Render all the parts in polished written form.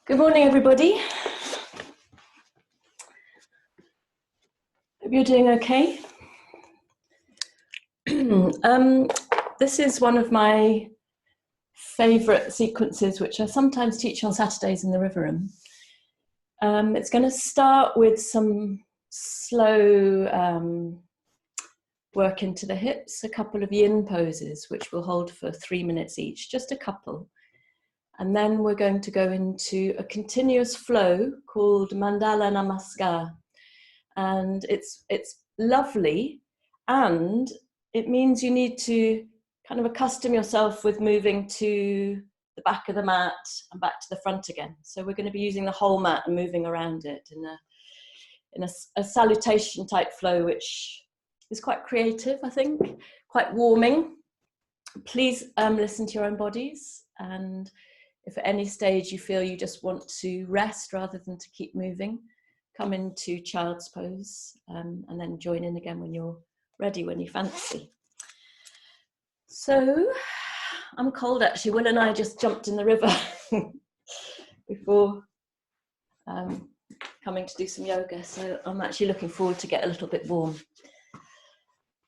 Good morning, everybody. Hope you're doing okay. This is one of my favourite sequences, which I sometimes teach on Saturdays in the River Room. It's going to start with some slow work into the hips, a couple of yin poses, which we'll hold for 3 minutes each, just a couple. And then we're going to go into a continuous flow called Mandala Namaskar. And it's lovely, and it means you need to kind of accustom yourself with moving to the back of the mat and back to the front again. So we're going to be using the whole mat and moving around it in a salutation type flow, which is quite creative, I think, quite warming. Please listen to your own bodies, and if at any stage you feel you just want to rest rather than to keep moving, come into child's pose and then join in again when you're ready, when you fancy. So, I'm cold actually. Will and I just jumped in the river before coming to do some yoga, so I'm actually looking forward to get a little bit warm.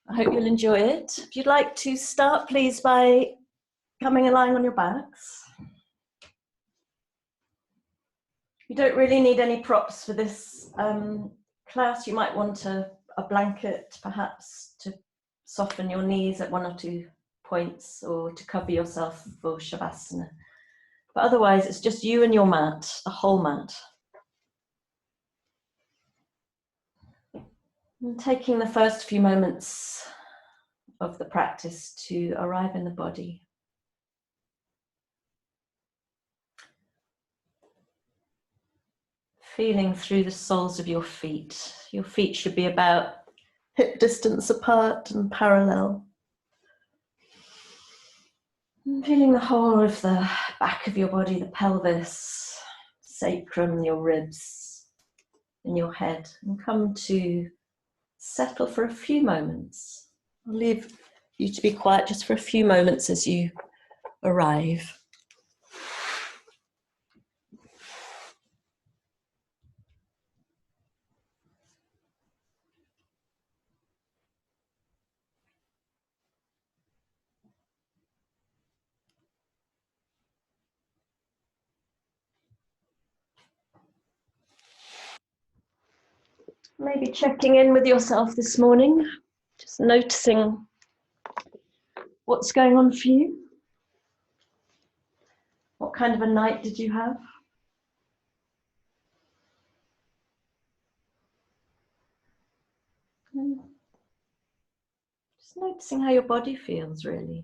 I hope you'll enjoy it. If you'd like to start, please, by coming and lying on your backs. You don't really need any props for this class. You might want a blanket, perhaps, to soften your knees at 1 or 2 points, or to cover yourself for Shavasana. But otherwise, it's just you and your mat, the whole mat. And taking the first few moments of the practice to arrive in the body. Feeling through the soles of your feet. Your feet should be about hip distance apart and parallel. And feeling the whole of the back of your body, the pelvis, sacrum, your ribs, and your head. And come to settle for a few moments. I'll leave you to be quiet just for a few moments as you arrive. Maybe checking in with yourself this morning, just noticing what's going on for you. What kind of a night did you have? Just noticing how your body feels, really.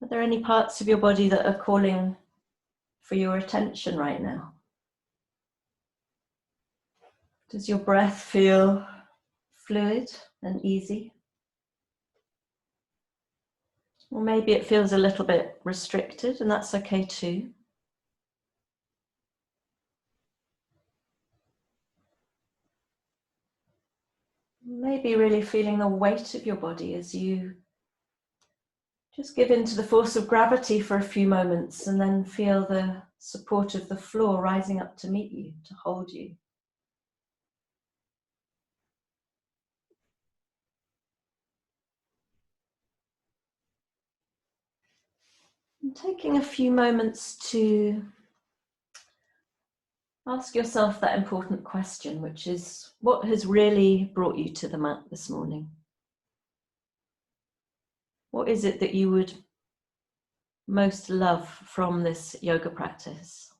Are there any parts of your body that are calling for your attention right now? Does your breath feel fluid and easy? Or maybe it feels a little bit restricted, and that's okay too. Maybe really feeling the weight of your body as you just give in to the force of gravity for a few moments, and then feel the support of the floor rising up to meet you, to hold you. And taking a few moments to ask yourself that important question, which is, what has really brought you to the mat this morning? What is it that you would most love from this yoga practice?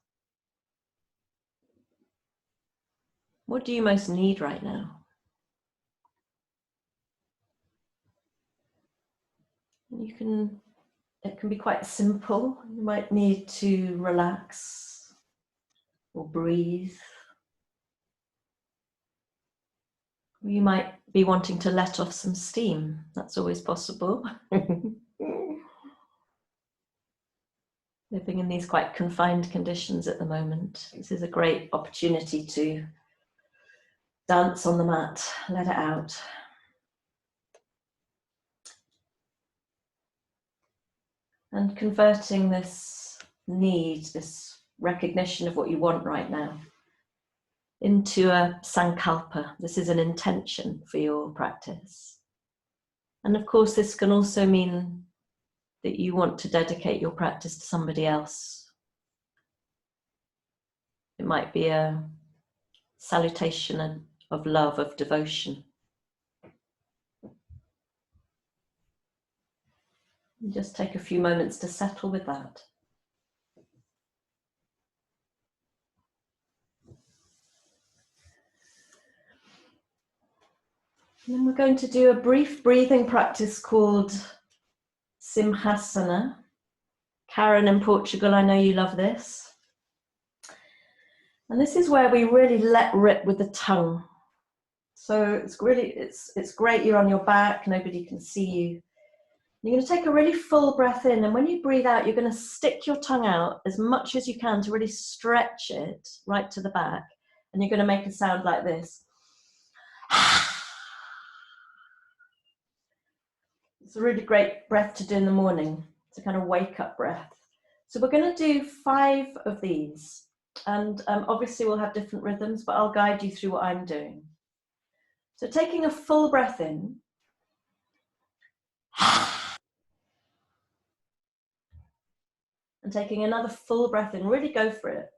What do you most need right now? It can be quite simple. You might need to relax or breathe. You might be wanting to let off some steam. That's always possible. Living in these quite confined conditions at the moment, this is a great opportunity to dance on the mat, let it out. And converting this need, this recognition of what you want right now, into a sankalpa. This is an intention for your practice. And of course, this can also mean that you want to dedicate your practice to somebody else. It might be a salutation of love, of devotion. And just take a few moments to settle with that. And then we're going to do a brief breathing practice called Simhasana. Karen in Portugal, I know you love this. And this is where we really let rip with the tongue. So it's great, you're on your back, nobody can see you. You're going to take a really full breath in, and when you breathe out, you're going to stick your tongue out as much as you can to really stretch it right to the back. And you're going to make a sound like this. It's a really great breath to do in the morning. It's a kind of wake-up breath. So we're going to do 5 of these. And obviously we'll have different rhythms, but I'll guide you through what I'm doing. So taking a full breath in. And taking another full breath in. Really go for it.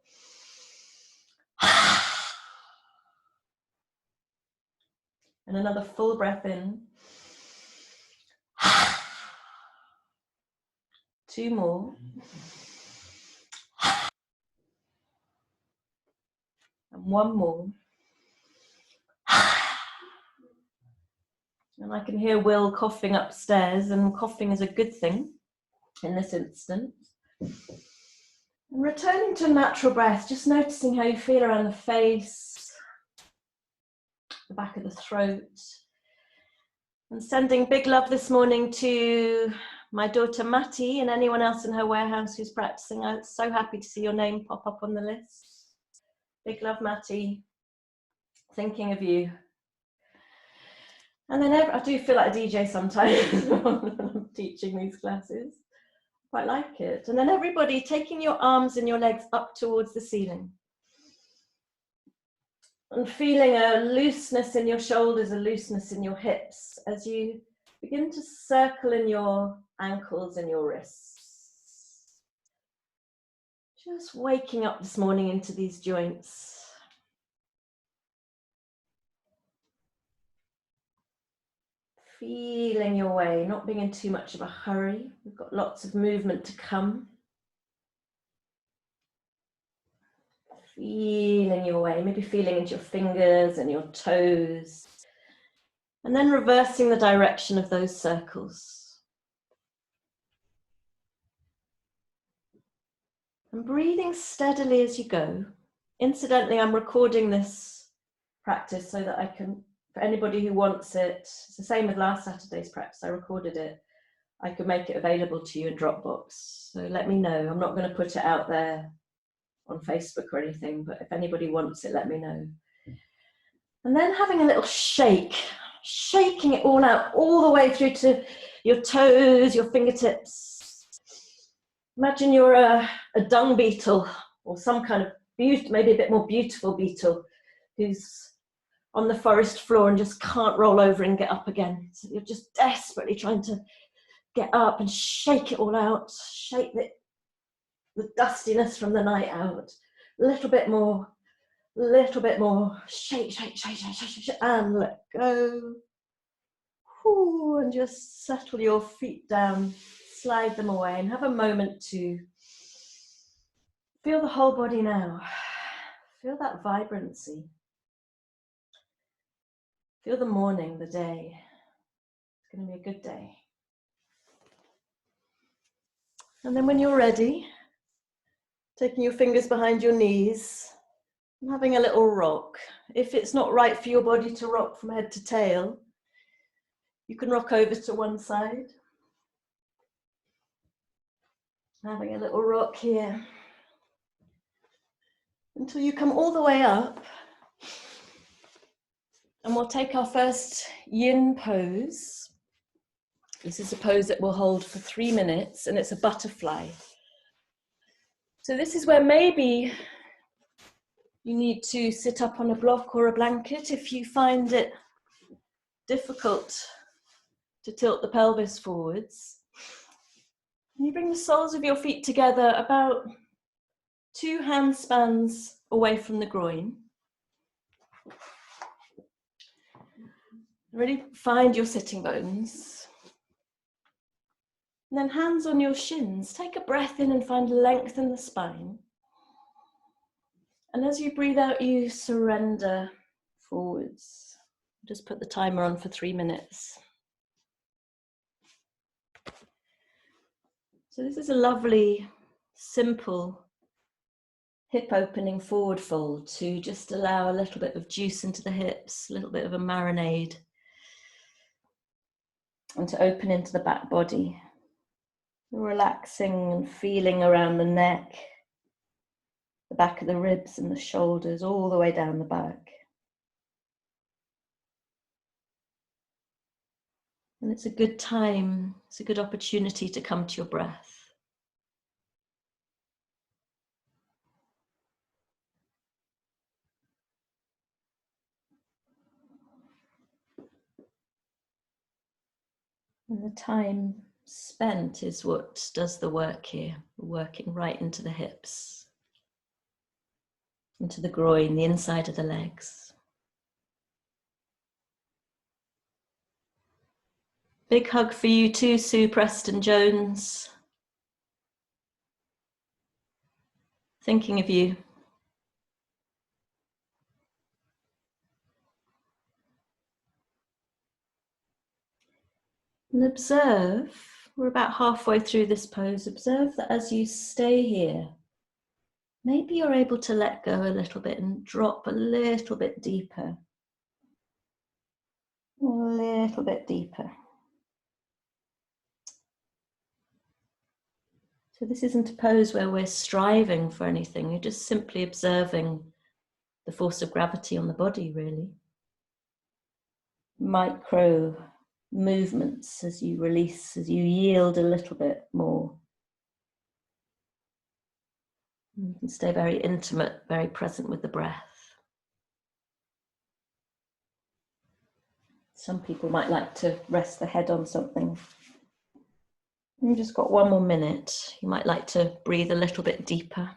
And another full breath in. 2 more. And 1 more. And I can hear Will coughing upstairs, and coughing is a good thing in this instance. And returning to a natural breath, just noticing how you feel around the face, the back of the throat. And sending big love this morning to my daughter Matty and anyone else in her warehouse who's practicing. I'm so happy to see your name pop up on the list. Big love, Matty. Thinking of you. And then I do feel like a DJ sometimes when I'm teaching these classes. Quite like it. And then everybody taking your arms and your legs up towards the ceiling. And feeling a looseness in your shoulders, a looseness in your hips as you begin to circle in your ankles and your wrists. Just waking up this morning into these joints. Feeling your way, not being in too much of a hurry. We've got lots of movement to come. Feeling your way, maybe feeling into your fingers and your toes. And then reversing the direction of those circles. And breathing steadily as you go. Incidentally, I'm recording this practice so that I can, for anybody who wants it, it's the same with last Saturday's practice, I recorded it. I could make it available to you in Dropbox. So let me know. I'm not going to put it out there on Facebook or anything, but if anybody wants it, let me know. And then having a little shake, shaking it all out, all the way through to your toes, your fingertips. Imagine you're a dung beetle or some kind of maybe a bit more beautiful beetle who's on the forest floor and just can't roll over and get up again. So you're just desperately trying to get up and shake it all out, shake the dustiness from the night out. A little bit more, shake, shake, shake, shake, shake, shake, and let go. Whew, and just settle your feet down, slide them away, and have a moment to feel the whole body now. Feel that vibrancy. Feel the morning, the day. It's going to be a good day. And then when you're ready, taking your fingers behind your knees and having a little rock. If it's not right for your body to rock from head to tail, you can rock over to one side. Having a little rock here until you come all the way up. And we'll take our first yin pose. This is a pose that we'll hold for 3 minutes, and it's a butterfly. So this is where maybe you need to sit up on a block or a blanket if you find it difficult to tilt the pelvis forwards. You bring the soles of your feet together about 2 hand spans away from the groin. Really find your sitting bones. And then hands on your shins. Take a breath in and find length in the spine. And as you breathe out, you surrender forwards. Just put the timer on for 3 minutes. So this is a lovely, simple hip opening forward fold to just allow a little bit of juice into the hips, a little bit of a marinade, and to open into the back body. Relaxing and feeling around the neck, the back of the ribs and the shoulders, all the way down the back. And it's a good time, it's a good opportunity to come to your breath. And the time spent is what does the work here, working right into the hips, into the groin, the inside of the legs. Big hug for you too, Sue Preston Jones. Thinking of you. And observe, we're about halfway through this pose, observe that as you stay here, maybe you're able to let go a little bit and drop a little bit deeper. A little bit deeper. So this isn't a pose where we're striving for anything, you're just simply observing the force of gravity on the body, really. Micro movements as you release, as you yield a little bit more. You can stay very intimate, very present with the breath. Some people might like to rest the head on something. You've just got 1 more minute. You might like to breathe a little bit deeper.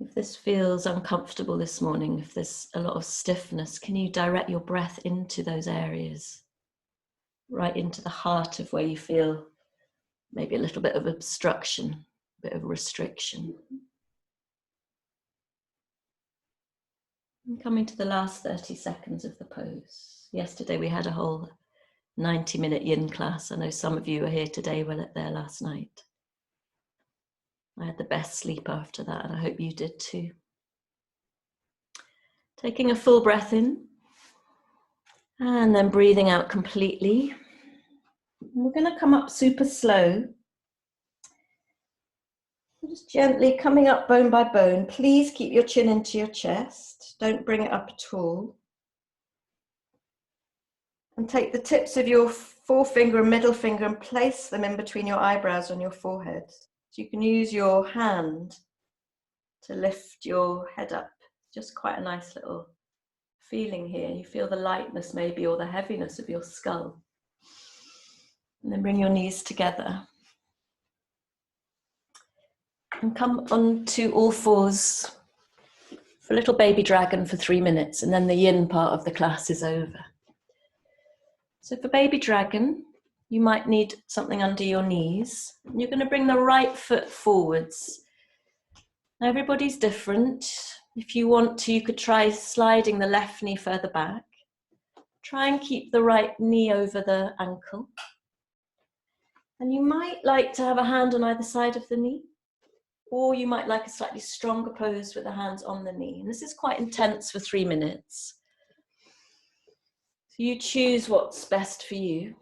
If this feels uncomfortable this morning, if there's a lot of stiffness, can you direct your breath into those areas? Right into the heart of where you feel maybe a little bit of obstruction, a bit of restriction. And coming to the last 30 seconds of the pose. Yesterday we had a whole 90-minute yin class. I know some of you were here today, were there last night. I had the best sleep after that, and I hope you did too. Taking a full breath in, and then breathing out completely. We're going to come up super slow. Just gently coming up bone by bone. Please keep your chin into your chest. Don't bring it up at all. And take the tips of your forefinger and middle finger and place them in between your eyebrows on your forehead. So you can use your hand to lift your head up. Just quite a nice little feeling here. You feel the lightness maybe, or the heaviness of your skull. And then bring your knees together. And come onto all fours for little baby dragon for 3 minutes, and then the yin part of the class is over. So for baby dragon, you might need something under your knees. You're going to bring the right foot forwards. Now everybody's different. If you want to, you could try sliding the left knee further back. Try and keep the right knee over the ankle. And you might like to have a hand on either side of the knee, or you might like a slightly stronger pose with the hands on the knee. And this is quite intense for 3 minutes. So you choose what's best for you.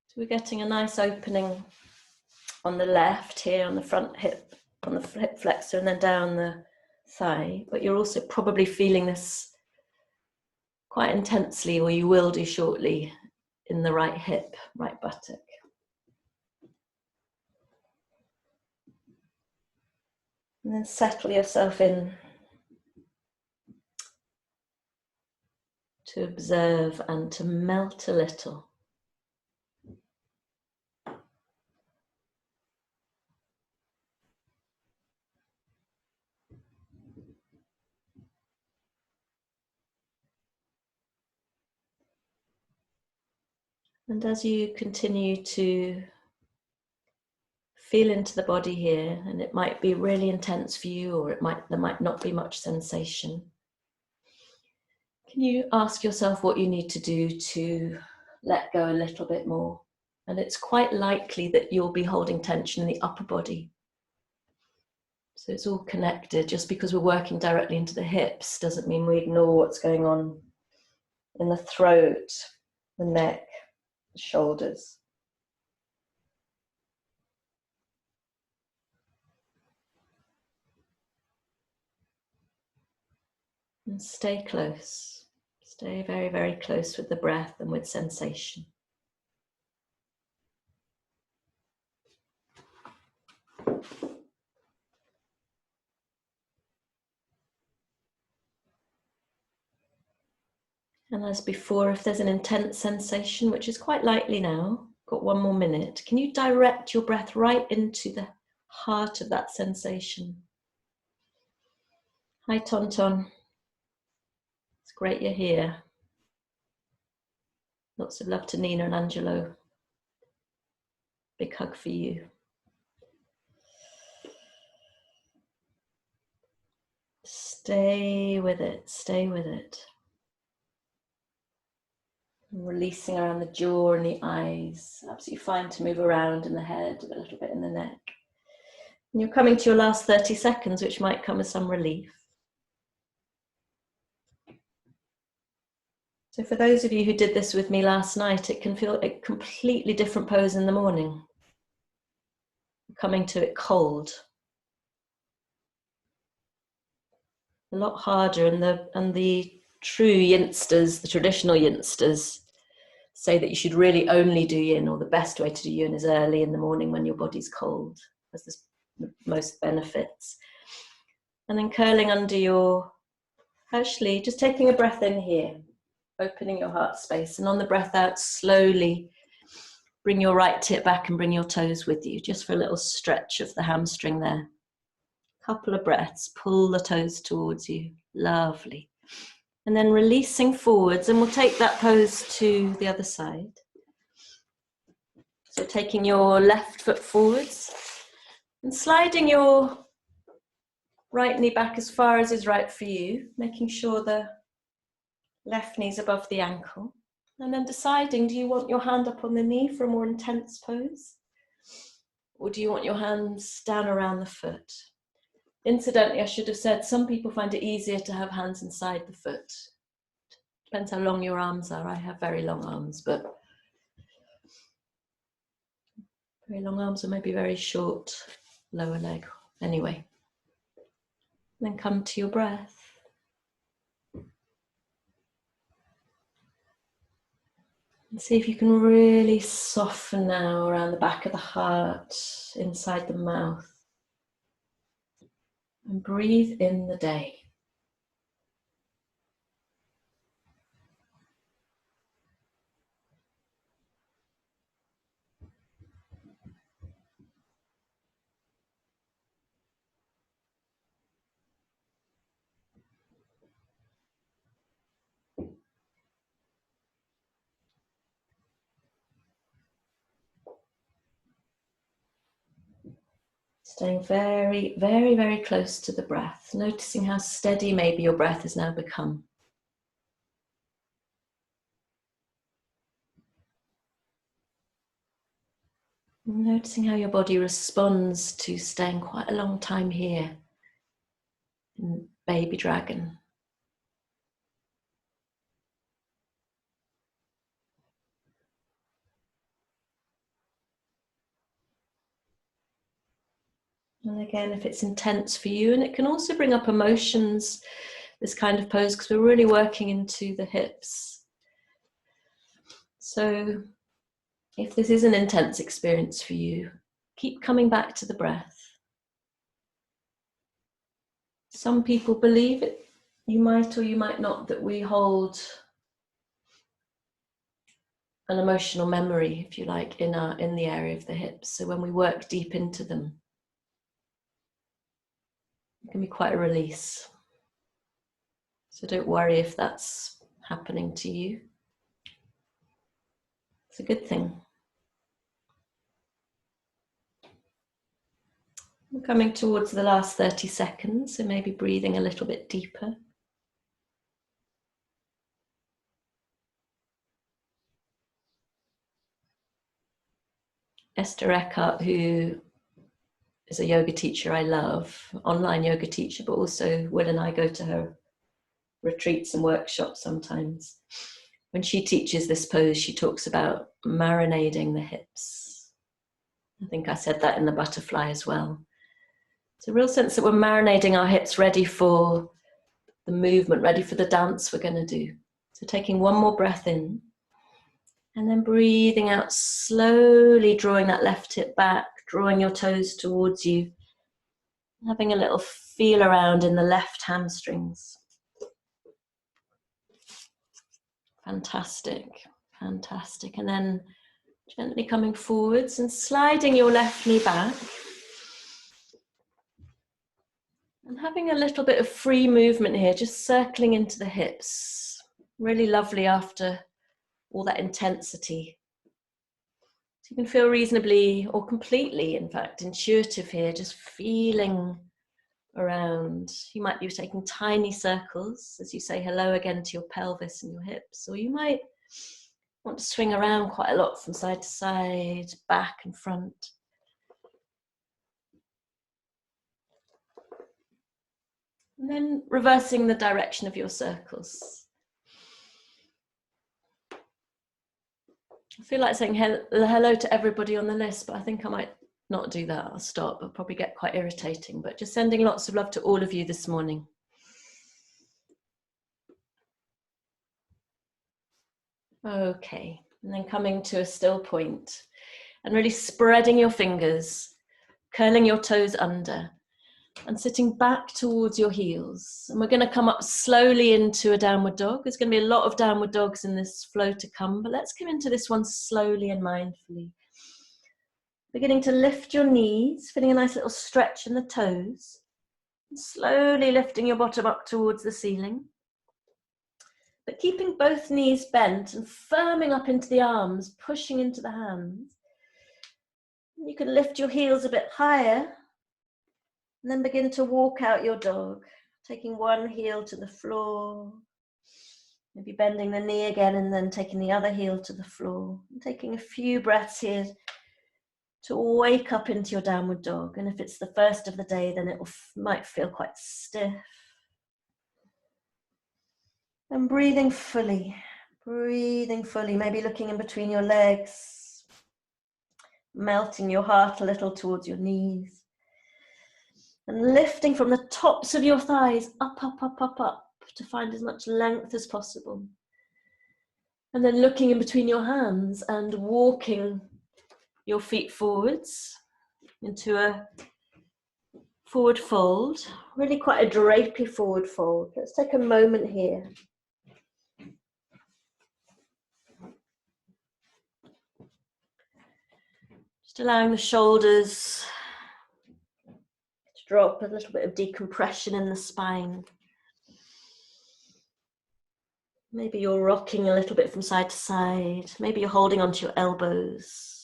So we're getting a nice opening on the left here, on the front hip, on the hip flexor, and then down the thigh, but you're also probably feeling this quite intensely, or you will do shortly, in the right hip, right buttock. And then settle yourself in to observe and to melt a little. And as you continue to feel into the body here, and it might be really intense for you, or there might not be much sensation, can you ask yourself what you need to do to let go a little bit more? And it's quite likely that you'll be holding tension in the upper body. So it's all connected. Just because we're working directly into the hips doesn't mean we ignore what's going on in the throat, the neck, the shoulders. And stay close. Stay very, very close with the breath and with sensation. And as before, if there's an intense sensation, which is quite likely now, got 1 more minute, can you direct your breath right into the heart of that sensation? Hi, Tonton. It's great you're here. Lots of love to Nina and Angelo. Big hug for you. Stay with it, stay with it. Releasing around the jaw and the eyes. Absolutely fine to move around in the head, a little bit in the neck. And you're coming to your last 30 seconds, which might come as some relief. So for those of you who did this with me last night, it can feel a completely different pose in the morning. Coming to it cold. A lot harder, and the true yinsters, the traditional yinsters, say that you should really only do yin, or the best way to do yin is early in the morning when your body's cold, as there's the most benefits. And then curling under your, actually just taking a breath in here, opening your heart space, and on the breath out, slowly bring your right tip back and bring your toes with you, just for a little stretch of the hamstring there. Couple of breaths, pull the toes towards you, lovely. And then releasing forwards, and we'll take that pose to the other side. So taking your left foot forwards and sliding your right knee back as far as is right for you, making sure the left knee's above the ankle. And then deciding, do you want your hand up on the knee for a more intense pose? Or do you want your hands down around the foot? Incidentally, I should have said, some people find it easier to have hands inside the foot. Depends how long your arms are. I have very long arms, but very long arms, or maybe very short lower leg. Anyway, then come to your breath. And see if you can really soften now around the back of the heart, inside the mouth. And breathe in the day. Staying very, very, very close to the breath, noticing how steady maybe your breath has now become. Noticing how your body responds to staying quite a long time here in baby dragon. And again, if it's intense for you, and it can also bring up emotions, this kind of pose, because we're really working into the hips. So if this is an intense experience for you, keep coming back to the breath. Some people believe it, you might or you might not, that we hold an emotional memory, if you like, in the area of the hips. So when we work deep into them, it can be quite a release. So don't worry if that's happening to you. It's a good thing. We're coming towards the last 30 seconds, so maybe breathing a little bit deeper. Esther Eckhart, who is a yoga teacher I love, online yoga teacher, but also Will and I go to her retreats and workshops sometimes. When she teaches this pose, she talks about marinading the hips. I think I said that in the butterfly as well. It's a real sense that we're marinating our hips, ready for the movement, ready for the dance we're going to do. So taking one more breath in, and then breathing out slowly, drawing that left hip back, drawing your toes towards you, having a little feel around in the left hamstrings. Fantastic, fantastic. And then gently coming forwards and sliding your left knee back. And having a little bit of free movement here, just circling into the hips. Really lovely after all that intensity. So you can feel reasonably, or completely, in fact, intuitive here, just feeling around. You might be taking tiny circles as you say hello again to your pelvis and your hips, or you might want to swing around quite a lot from side to side, back and front. And then reversing the direction of your circles. I feel like saying hello to everybody on the list, but I think I might not do that. I'll stop. I'll probably get quite irritating, but just sending lots of love to all of you this morning. Okay, and then coming to a still point and really spreading your fingers, curling your toes under and sitting back towards your heels. And we're going to come up slowly into a downward dog. There's going to be a lot of downward dogs in this flow to come, but let's come into this one slowly and mindfully. Beginning to lift your knees, feeling a nice little stretch in the toes. And slowly lifting your bottom up towards the ceiling. But keeping both knees bent and firming up into the arms, pushing into the hands. You can lift your heels a bit higher and then begin to walk out your dog, taking one heel to the floor, maybe bending the knee again and then taking the other heel to the floor. And taking a few breaths here to wake up into your downward dog. And if it's the first of the day, then it might feel quite stiff. And breathing fully, maybe looking in between your legs, melting your heart a little towards your knees. And lifting from the tops of your thighs up, up, up, up, up to find as much length as possible. And then looking in between your hands and walking your feet forwards into a forward fold, really quite a drapey forward fold. Let's take a moment here. Just allowing the shoulders to drop, a little bit of decompression in the spine. Maybe you're rocking a little bit from side to side. Maybe you're holding onto your elbows.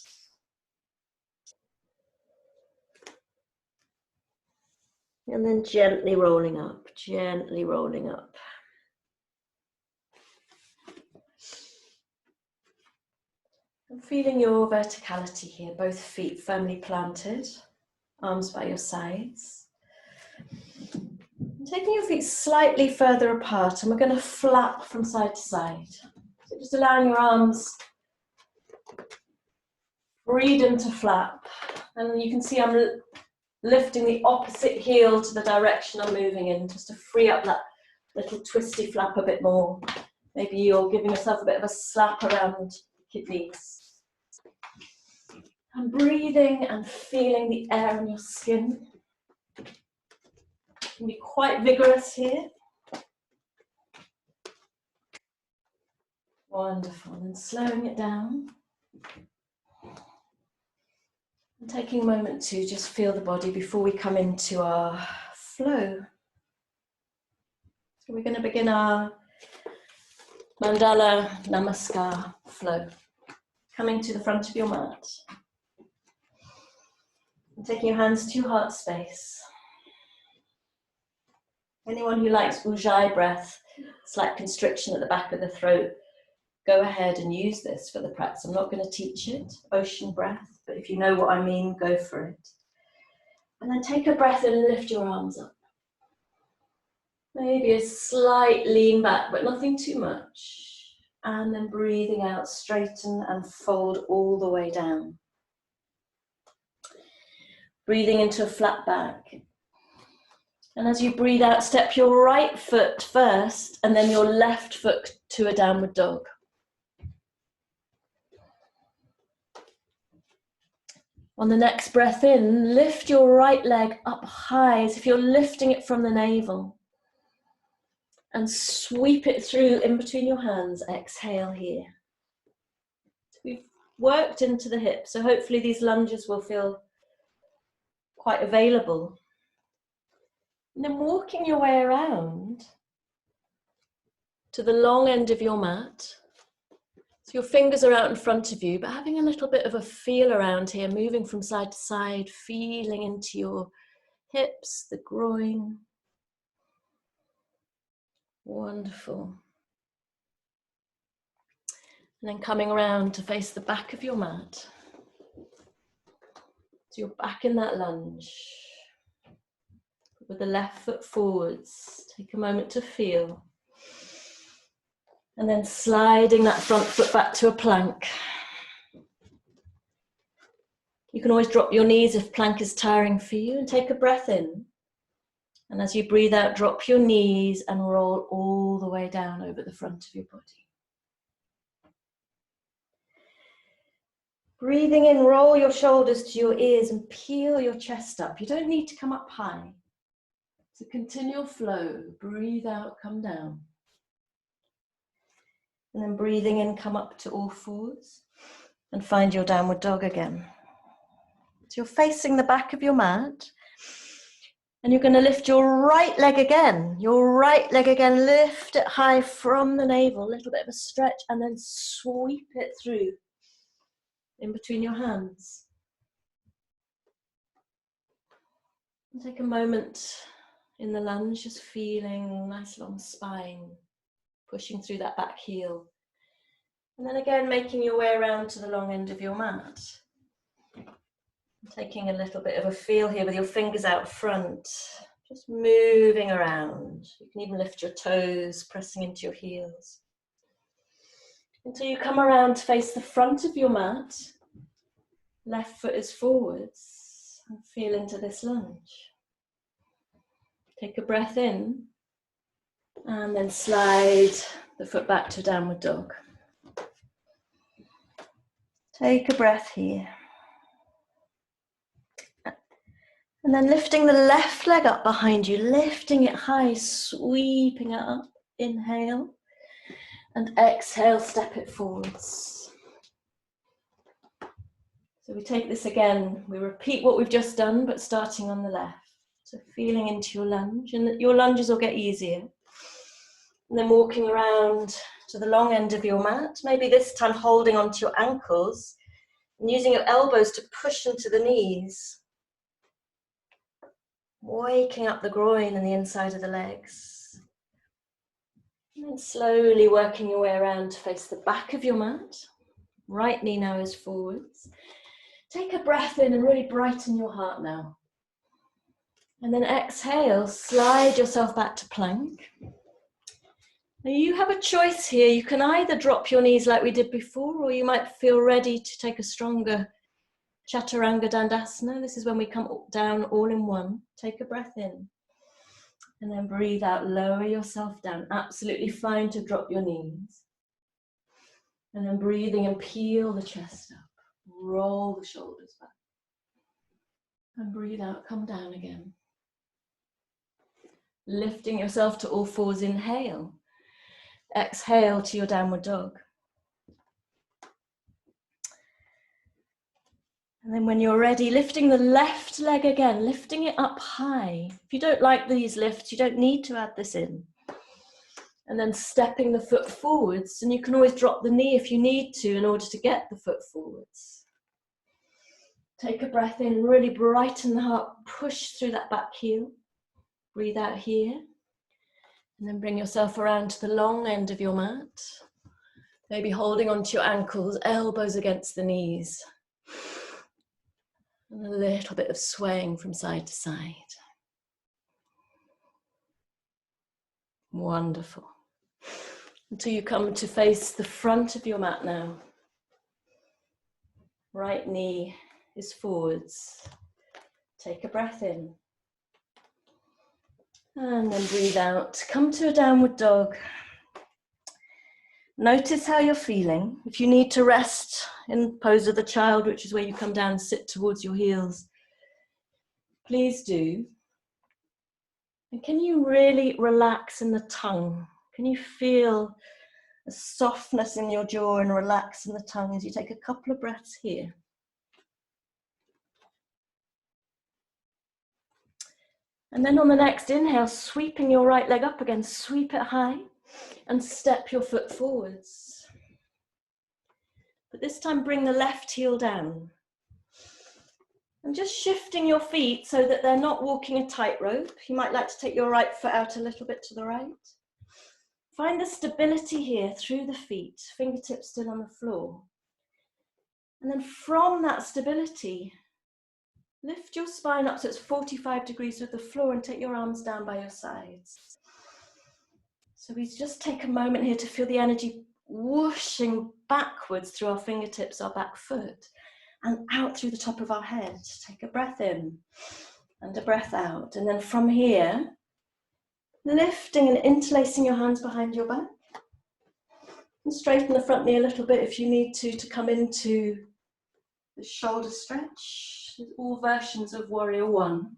And then gently rolling up, gently rolling up. And feeling your verticality here, both feet firmly planted, arms by your sides. And taking your feet slightly further apart, and we're going to flap from side to side. So just allowing your arms freedom to flap. And you can see I'm lifting the opposite heel to the direction I'm moving in, just to free up that little twisty flap a bit more. Maybe you're giving yourself a bit of a slap around kidneys. And breathing and feeling the air in your skin. You can be quite vigorous here. Wonderful. And slowing it down. And taking a moment to just feel the body before we come into our flow. So we're going to begin our Mandala Namaskar flow. Coming to the front of your mat. And taking your hands to your heart space. Anyone who likes Ujjayi breath, slight constriction at the back of the throat, go ahead and use this for the practice. I'm not going to teach it, ocean breath, but if you know what I mean, go for it. And then take a breath and lift your arms up. Maybe a slight lean back, but nothing too much. And then breathing out, straighten and fold all the way down. Breathing into a flat back. And as you breathe out, step your right foot first, and then your left foot to a downward dog. On the next breath in, lift your right leg up high as if you're lifting it from the navel. And sweep it through in between your hands. Exhale here. We've worked into the hips, so hopefully these lunges will feel quite available. And then walking your way around to the long end of your mat. So your fingers are out in front of you, but having a little bit of a feel around here, moving from side to side, feeling into your hips, the groin. Wonderful. And then coming around to face the back of your mat. So you're back in that lunge. With the left foot forwards, take a moment to feel. And then sliding that front foot back to a plank. You can always drop your knees if plank is tiring for you, and take a breath in. And as you breathe out, drop your knees and roll all the way down over the front of your body. Breathing in, roll your shoulders to your ears and peel your chest up. You don't need to come up high. It's a continual flow. Breathe out, come down. And then breathing in, come up to all fours and find your downward dog again. So you're facing the back of your mat and you're going to lift your right leg again. Your right leg again, lift it high from the navel, a little bit of a stretch, and then sweep it through in between your hands. And take a moment in the lunge, just feeling nice long spine, pushing through that back heel. And then again, making your way around to the long end of your mat. Taking a little bit of a feel here with your fingers out front, just moving around. You can even lift your toes, pressing into your heels. Until you come around to face the front of your mat. Left foot is forwards, and feel into this lunge. Take a breath in, and then slide the foot back to downward dog. Take a breath here. And then lifting the left leg up behind you, lifting it high, sweeping it up. Inhale, and exhale, step it forwards. So we take this again, we repeat what we've just done, but starting on the left. So feeling into your lunge, and your lunges will get easier. And then walking around to the long end of your mat, maybe this time holding onto your ankles and using your elbows to push into the knees. Waking up the groin and the inside of the legs. And then slowly working your way around to face the back of your mat. Right knee now is forwards. Take a breath in and really brighten your heart now. And then exhale, slide yourself back to plank. Now you have a choice here. You can either drop your knees like we did before, or you might feel ready to take a stronger Chaturanga Dandasana. This is when we come down all in one. Take a breath in. And then breathe out, lower yourself down. Absolutely fine to drop your knees. And then breathing and peel the chest up. Roll the shoulders back. And breathe out, come down again. Lifting yourself to all fours, inhale. Exhale to your downward dog. And then when you're ready, lifting the left leg again, lifting it up high. If you don't like these lifts, you don't need to add this in. And then stepping the foot forwards, and you can always drop the knee if you need to in order to get the foot forwards. Take a breath in, really brighten the heart, push through that back heel. Breathe out here. And then bring yourself around to the long end of your mat. Maybe holding onto your ankles, elbows against the knees. And a little bit of swaying from side to side. Wonderful. Until you come to face the front of your mat now. Right knee is forwards. Take a breath in. And then breathe out. Come to a downward dog. Notice how you're feeling. If you need to rest in pose of the child, which is where you come down and sit towards your heels, please do. And can you really relax in the tongue? Can you feel a softness in your jaw and relax in the tongue as you take a couple of breaths here? And then on the next inhale, sweeping your right leg up again, sweep it high and step your foot forwards. But this time bring the left heel down. And just shifting your feet so that they're not walking a tightrope. You might like to take your right foot out a little bit to the right. Find the stability here through the feet, fingertips still on the floor. And then from that stability, lift your spine up so it's 45 degrees with the floor and take your arms down by your sides. So we just take a moment here to feel the energy whooshing backwards through our fingertips, our back foot, and out through the top of our head. Take a breath in and a breath out. And then from here, lifting and interlacing your hands behind your back. And straighten the front knee a little bit if you need to come into the shoulder stretch. All versions of Warrior One.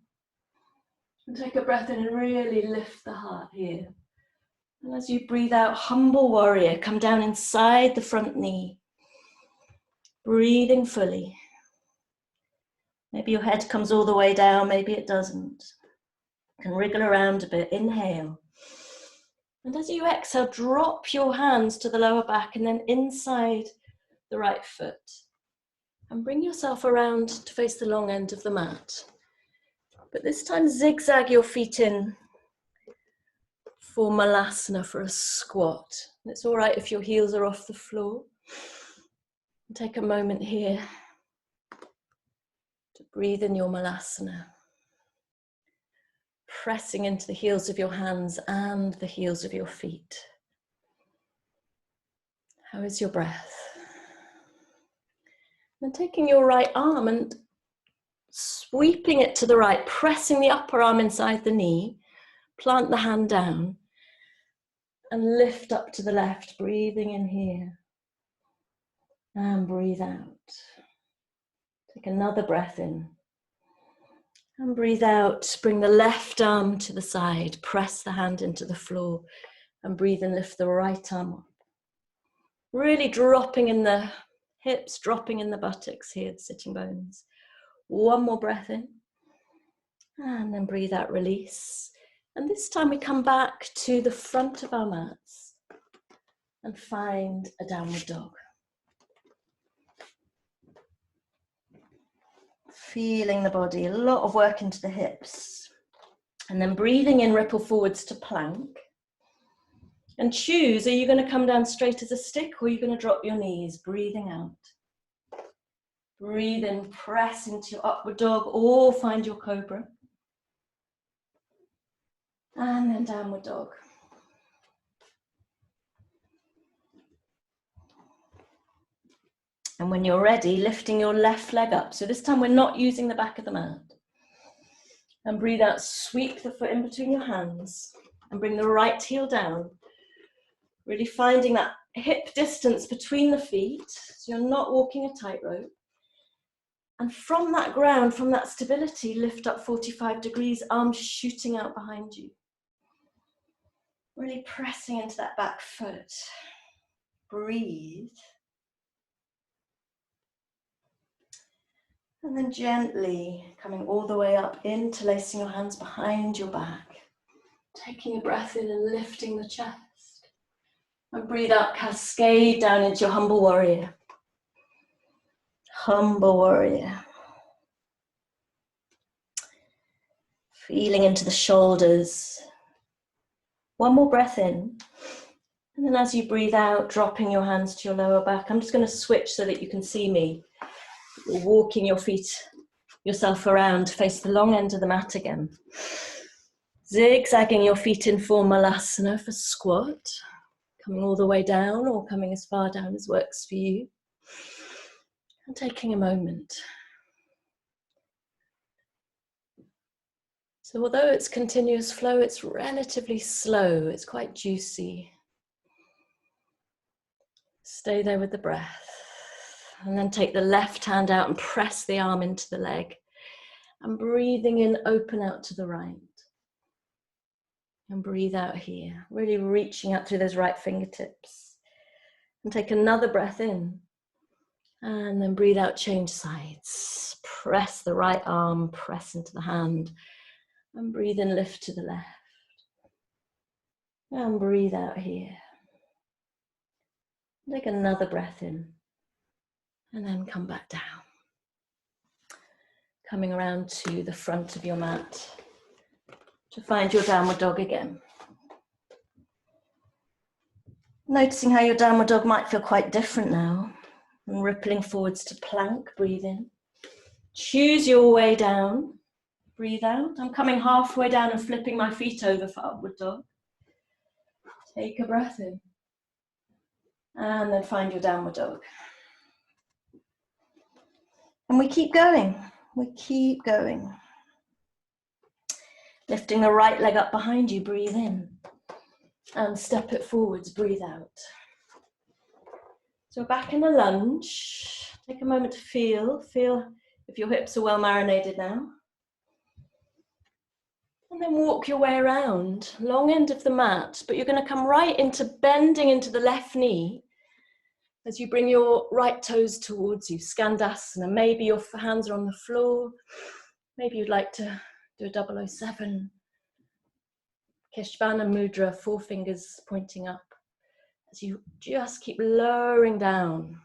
And take a breath in and really lift the heart here. And as you breathe out, humble warrior, come down inside the front knee. Breathing fully. Maybe your head comes all the way down, maybe it doesn't. You can wriggle around a bit, inhale. And as you exhale, drop your hands to the lower back and then inside the right foot. And bring yourself around to face the long end of the mat. But this time zigzag your feet in for Malasana, for a squat. And it's all right if your heels are off the floor. And take a moment here to breathe in your Malasana. Pressing into the heels of your hands and the heels of your feet. How is your breath? And taking your right arm and sweeping it to the right, pressing the upper arm inside the knee, plant the hand down and lift up to the left, breathing in here and breathe out. Take another breath in and breathe out. Bring the left arm to the side, press the hand into the floor and breathe and lift the right arm up. Really dropping in the hips, dropping in the buttocks here, the sitting bones. One more breath in and then breathe out, release. And this time we come back to the front of our mats and find a downward dog. Feeling the body, a lot of work into the hips. And then breathing in, ripple forwards to plank. And choose, are you going to come down straight as a stick or are you going to drop your knees? Breathing out. Breathe in, press into your upward dog or find your cobra. And then downward dog. And when you're ready, lifting your left leg up. So this time we're not using the back of the mat. And breathe out, sweep the foot in between your hands and bring the right heel down. Really finding that hip distance between the feet, so you're not walking a tightrope. And from that ground, from that stability, lift up 45 degrees, arms shooting out behind you. Really pressing into that back foot. Breathe. And then gently coming all the way up, interlacing your hands behind your back. Taking a breath in and lifting the chest. And breathe out, cascade down into your humble warrior. Humble warrior. Feeling into the shoulders. One more breath in. And then as you breathe out, dropping your hands to your lower back. I'm just going to switch so that you can see me. You're walking your feet, yourself around, face the long end of the mat again. Zigzagging your feet in for Malasana for squat. Coming all the way down or coming as far down as works for you. And taking a moment. So although it's continuous flow, it's relatively slow. It's quite juicy. Stay there with the breath. And then take the left hand out and press the arm into the leg. And breathing in, open out to the right. And breathe out here, really reaching out through those right fingertips. And take another breath in. And then breathe out, change sides. Press the right arm, press into the hand. And breathe in, lift to the left. And breathe out here. Take another breath in. And then come back down. Coming around to the front of your mat to find your downward dog again. Noticing how your downward dog might feel quite different now. And rippling forwards to plank, breathe in. Choose your way down. Breathe out. I'm coming halfway down and flipping my feet over for upward dog. Take a breath in. And then find your downward dog. And we keep going. We keep going. Lifting the right leg up behind you, breathe in. And step it forwards, breathe out. So we're back in a lunge. Take a moment to feel if your hips are well marinated now. And then walk your way around, long end of the mat, but you're going to come right into bending into the left knee as you bring your right toes towards you, Skandasana. Maybe your hands are on the floor. Maybe you'd like to do a 007. Keshvana Mudra, 4 fingers pointing up. As you just keep lowering down.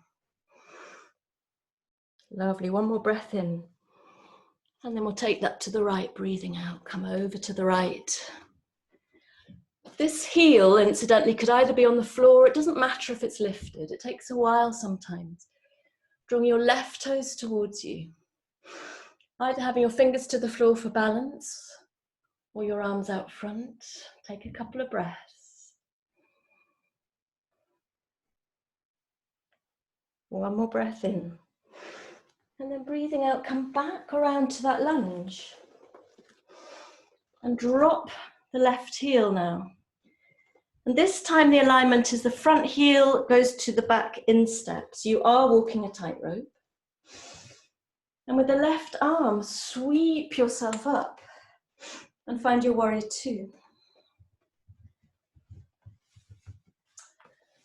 Lovely, one more breath in. And then we'll take that to the right, breathing out, come over to the right. This heel, incidentally, could either be on the floor, it doesn't matter if it's lifted, it takes a while sometimes. Drawing your left toes towards you. Either having your fingers to the floor for balance, or your arms out front. Take a couple of breaths. One more breath in. And then breathing out, come back around to that lunge. And drop the left heel now. And this time the alignment is the front heel goes to the back instep. So you are walking a tightrope. And with the left arm, sweep yourself up and find your warrior 2.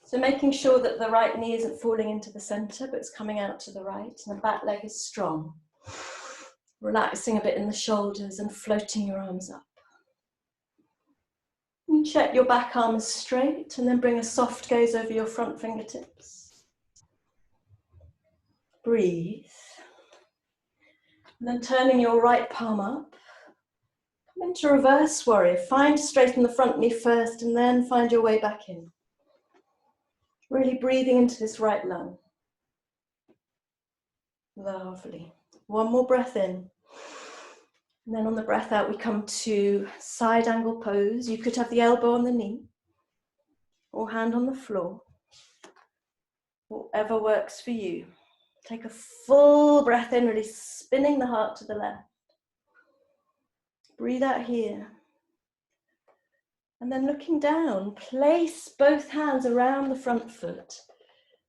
So making sure that the right knee isn't falling into the center, but it's coming out to the right, and the back leg is strong. Relaxing a bit in the shoulders and floating your arms up. You check your back arm is straight, and then bring a soft gaze over your front fingertips. Breathe. And then turning your right palm up. Come into reverse warrior. Find to straighten the front knee first, and then find your way back in. Really breathing into this right lung. Lovely. One more breath in. And then on the breath out, we come to side angle pose. You could have the elbow on the knee or hand on the floor. Whatever works for you. Take a full breath in, really spinning the heart to the left. Breathe out here. And then looking down, place both hands around the front foot.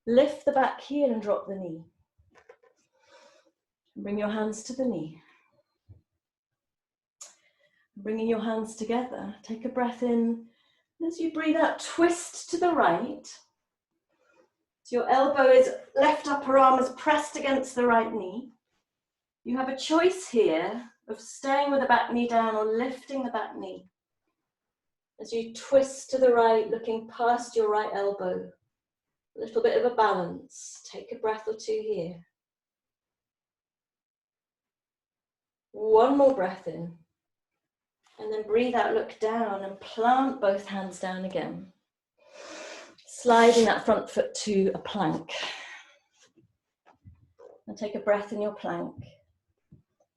Lift the back heel and drop the knee. Bring your hands to the knee. Bringing your hands together, take a breath in. As you breathe out, twist to the right. So your elbow is left upper arm is pressed against the right knee. You have a choice here of staying with the back knee down or lifting the back knee. As you twist to the right, looking past your right elbow. A little bit of a balance. Take a breath or two here. One more breath in. And then breathe out, look down and plant both hands down again. Sliding that front foot to a plank. And take a breath in your plank.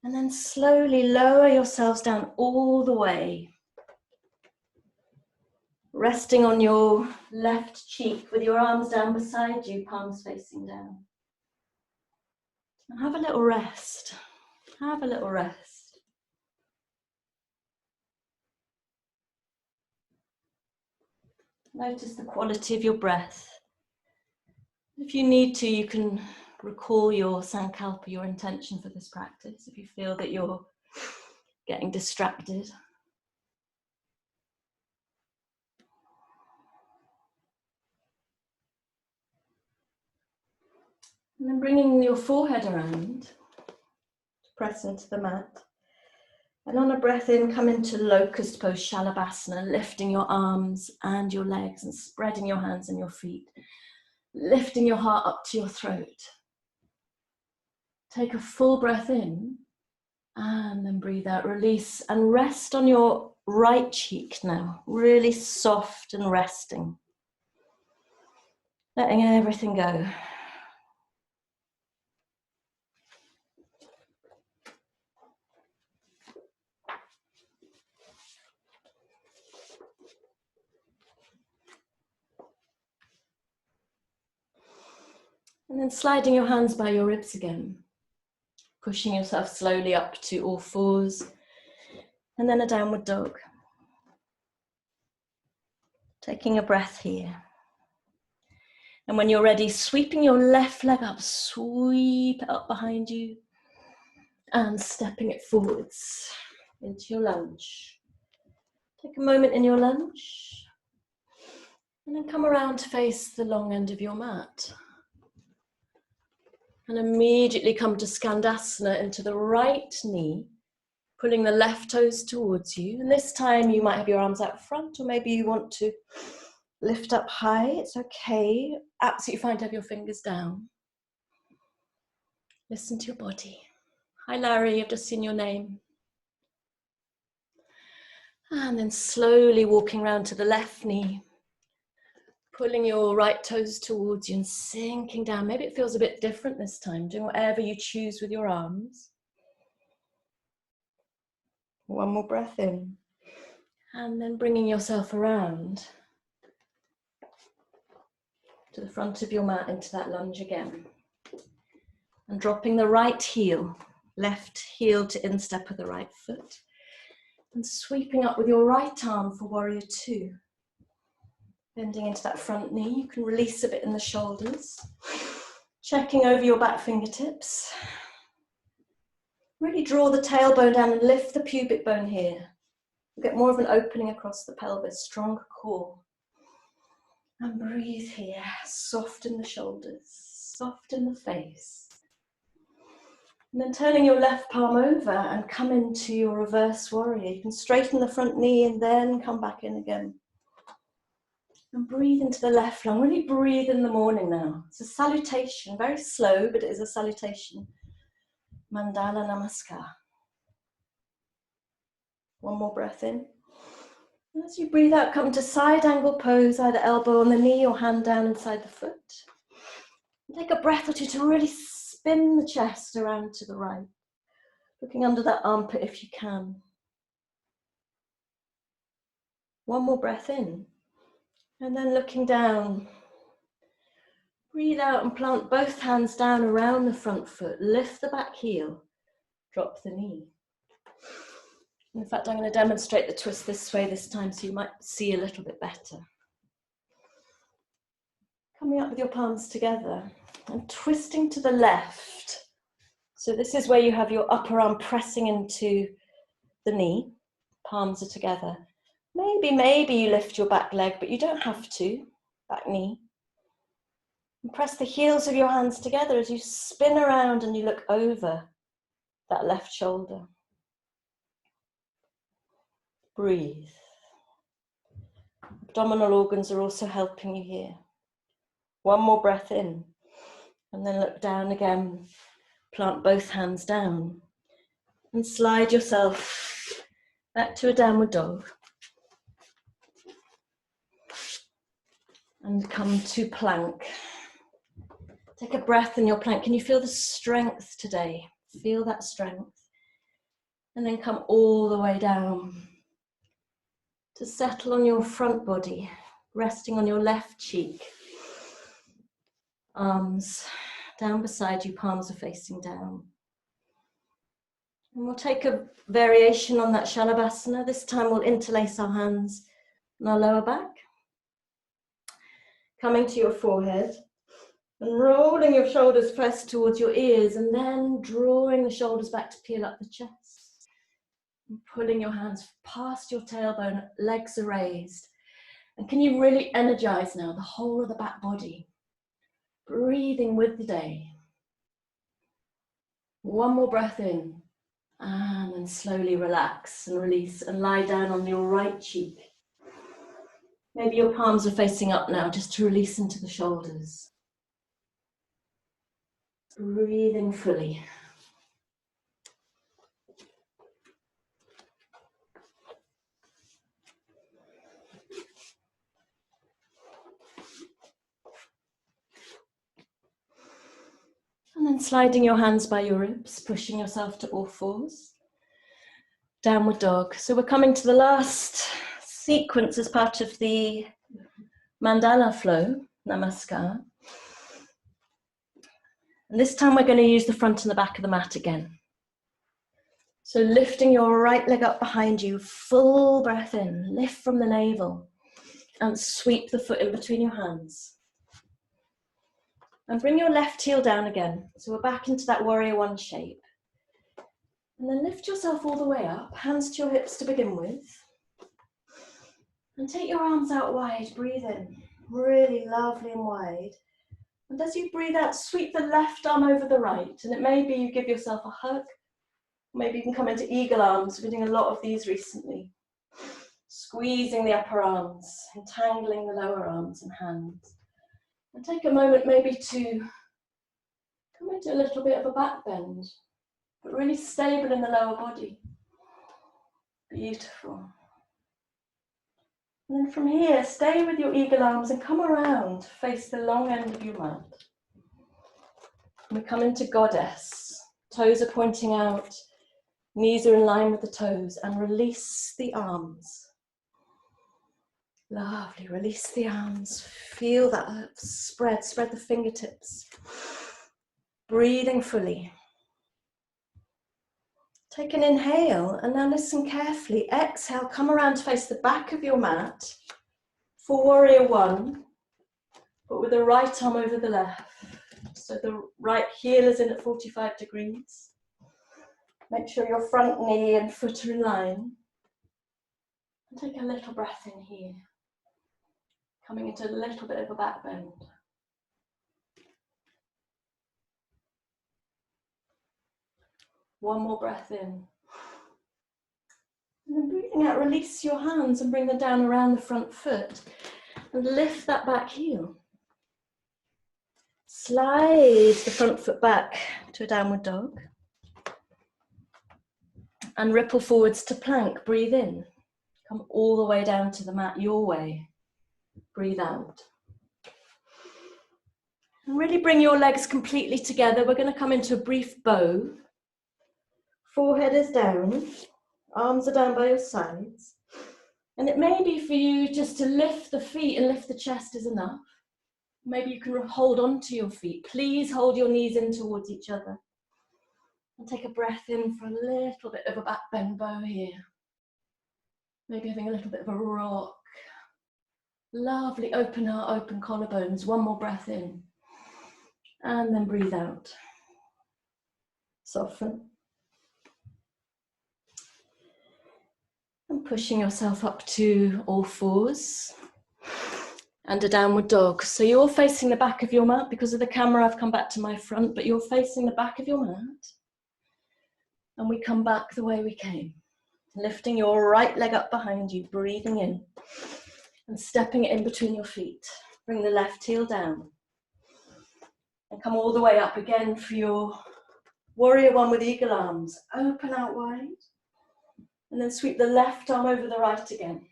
And then slowly lower yourselves down all the way. Resting on your left cheek with your arms down beside you, palms facing down. And have a little rest. Have a little rest. Notice the quality of your breath. If you need to, you can recall your sankalpa, your intention for this practice, if you feel that you're getting distracted. And then bringing your forehead around, press into the mat. And on a breath in, come into locust pose, Shalabhasana, lifting your arms and your legs and spreading your hands and your feet, lifting your heart up to your throat. Take a full breath in and then breathe out, release and rest on your right cheek now, really soft and resting. Letting everything go. And then sliding your hands by your ribs again. Pushing yourself slowly up to all fours. And then a downward dog. Taking a breath here. And when you're ready, sweeping your left leg up, sweep it up behind you. And stepping it forwards into your lunge. Take a moment in your lunge. And then come around to face the long end of your mat. And immediately come to Skandasana into the right knee, pulling the left toes towards you. And this time you might have your arms out front, or maybe you want to lift up high. It's okay. Absolutely fine to have your fingers down. Listen to your body. Hi Larry, I've just seen your name. And then slowly walking round to the left knee, pulling your right toes towards you and sinking down. Maybe it feels a bit different this time, doing whatever you choose with your arms. One more breath in. And then bringing yourself around to the front of your mat into that lunge again. And dropping the right heel, left heel to instep of the right foot. And sweeping up with your right arm for warrior two. Bending into that front knee. You can release a bit in the shoulders. Checking over your back fingertips. Really draw the tailbone down and lift the pubic bone here. You get more of an opening across the pelvis, stronger core. And breathe here, soften the shoulders, soften the face. And then turning your left palm over and come into your reverse warrior. You can straighten the front knee and then come back in again. And breathe into the left lung, really breathe in the morning now. It's a salutation, very slow, but it is a salutation. Mandala, Namaskar. One more breath in. As you breathe out, come to side angle pose, either elbow on the knee or hand down inside the foot. Take a breath or two to really spin the chest around to the right, looking under that armpit if you can. One more breath in, and then looking down, Breathe out and plant both hands down around the front foot. Lift the back heel, drop the knee. In fact, I'm going to demonstrate the twist this way this time so you might see a little bit better. Coming up with your palms together and twisting to the left. So this is where you have your upper arm pressing into the knee. Palms are together. Maybe you lift your back leg, but you don't have to. Back knee. And press the heels of your hands together as you spin around and you look over that left shoulder. Breathe. Abdominal organs are also helping you here. One more breath in, and then look down again. Plant both hands down and slide yourself back to a downward dog. And come to plank. Take a breath in your plank. Can you feel the strength today? Feel that strength. And then come all the way down to settle on your front body, resting on your left cheek. Arms down beside you, palms are facing down. And we'll take a variation on that Shalabhasana. This time we'll interlace our hands on our lower back. Coming to your forehead and rolling your shoulders first towards your ears and then drawing the shoulders back to peel up the chest. And pulling your hands past your tailbone, legs are raised. And can you really energize now the whole of the back body? Breathing with the day. One more breath in and then slowly relax and release and lie down on your right cheek. Maybe your palms are facing up now, just to release into the shoulders. Breathing fully. And then sliding your hands by your ribs, pushing yourself to all fours. Downward dog. So we're coming to the last sequence as part of the Mandala flow, Namaskar. And this time we're going to use the front and the back of the mat again. So lifting your right leg up behind you, full breath in, lift from the navel and sweep the foot in between your hands. And bring your left heel down again. So we're back into that warrior one shape. And then lift yourself all the way up, hands to your hips to begin with. And take your arms out wide, breathe in, really lovely and wide. And as you breathe out, sweep the left arm over the right. And it may be you give yourself a hug. Maybe you can come into eagle arms. We're doing a lot of these recently. Squeezing the upper arms, entangling the lower arms and hands. And take a moment maybe to come into a little bit of a back bend, but really stable in the lower body. Beautiful. And then from here, stay with your eagle arms and come around, face the long end of your mat. And we come into goddess. Toes are pointing out, knees are in line with the toes, and release the arms. Lovely, release the arms. Feel that spread the fingertips. Breathing fully. Take an inhale and now listen carefully. Exhale, come around to face the back of your mat for warrior one, but with the right arm over the left. So the right heel is in at 45 degrees. Make sure your front knee and foot are in line. And take a little breath in here. Coming into a little bit of a back bend. One more breath in. And then breathing out, release your hands and bring them down around the front foot. And lift that back heel. Slide the front foot back to a downward dog. And ripple forwards to plank. Breathe in. Come all the way down to the mat your way. Breathe out. And really bring your legs completely together. We're going to come into a brief bow. Forehead is down, arms are down by your sides. And it may be for you just to lift the feet and lift the chest is enough. Maybe you can hold on to your feet. Please hold your knees in towards each other. And take a breath in for a little bit of a back bend bow here. Maybe having a little bit of a rock. Lovely, open heart, open collarbones. One more breath in. And then breathe out. Soften. And pushing yourself up to all fours. And a downward dog. So you're facing the back of your mat. Because of the camera, I've come back to my front, but you're facing the back of your mat. And we come back the way we came. Lifting your right leg up behind you, breathing in. And stepping it in between your feet. Bring the left heel down. And come all the way up again for your warrior one with eagle arms. Open out wide. And then sweep the left arm over the right again.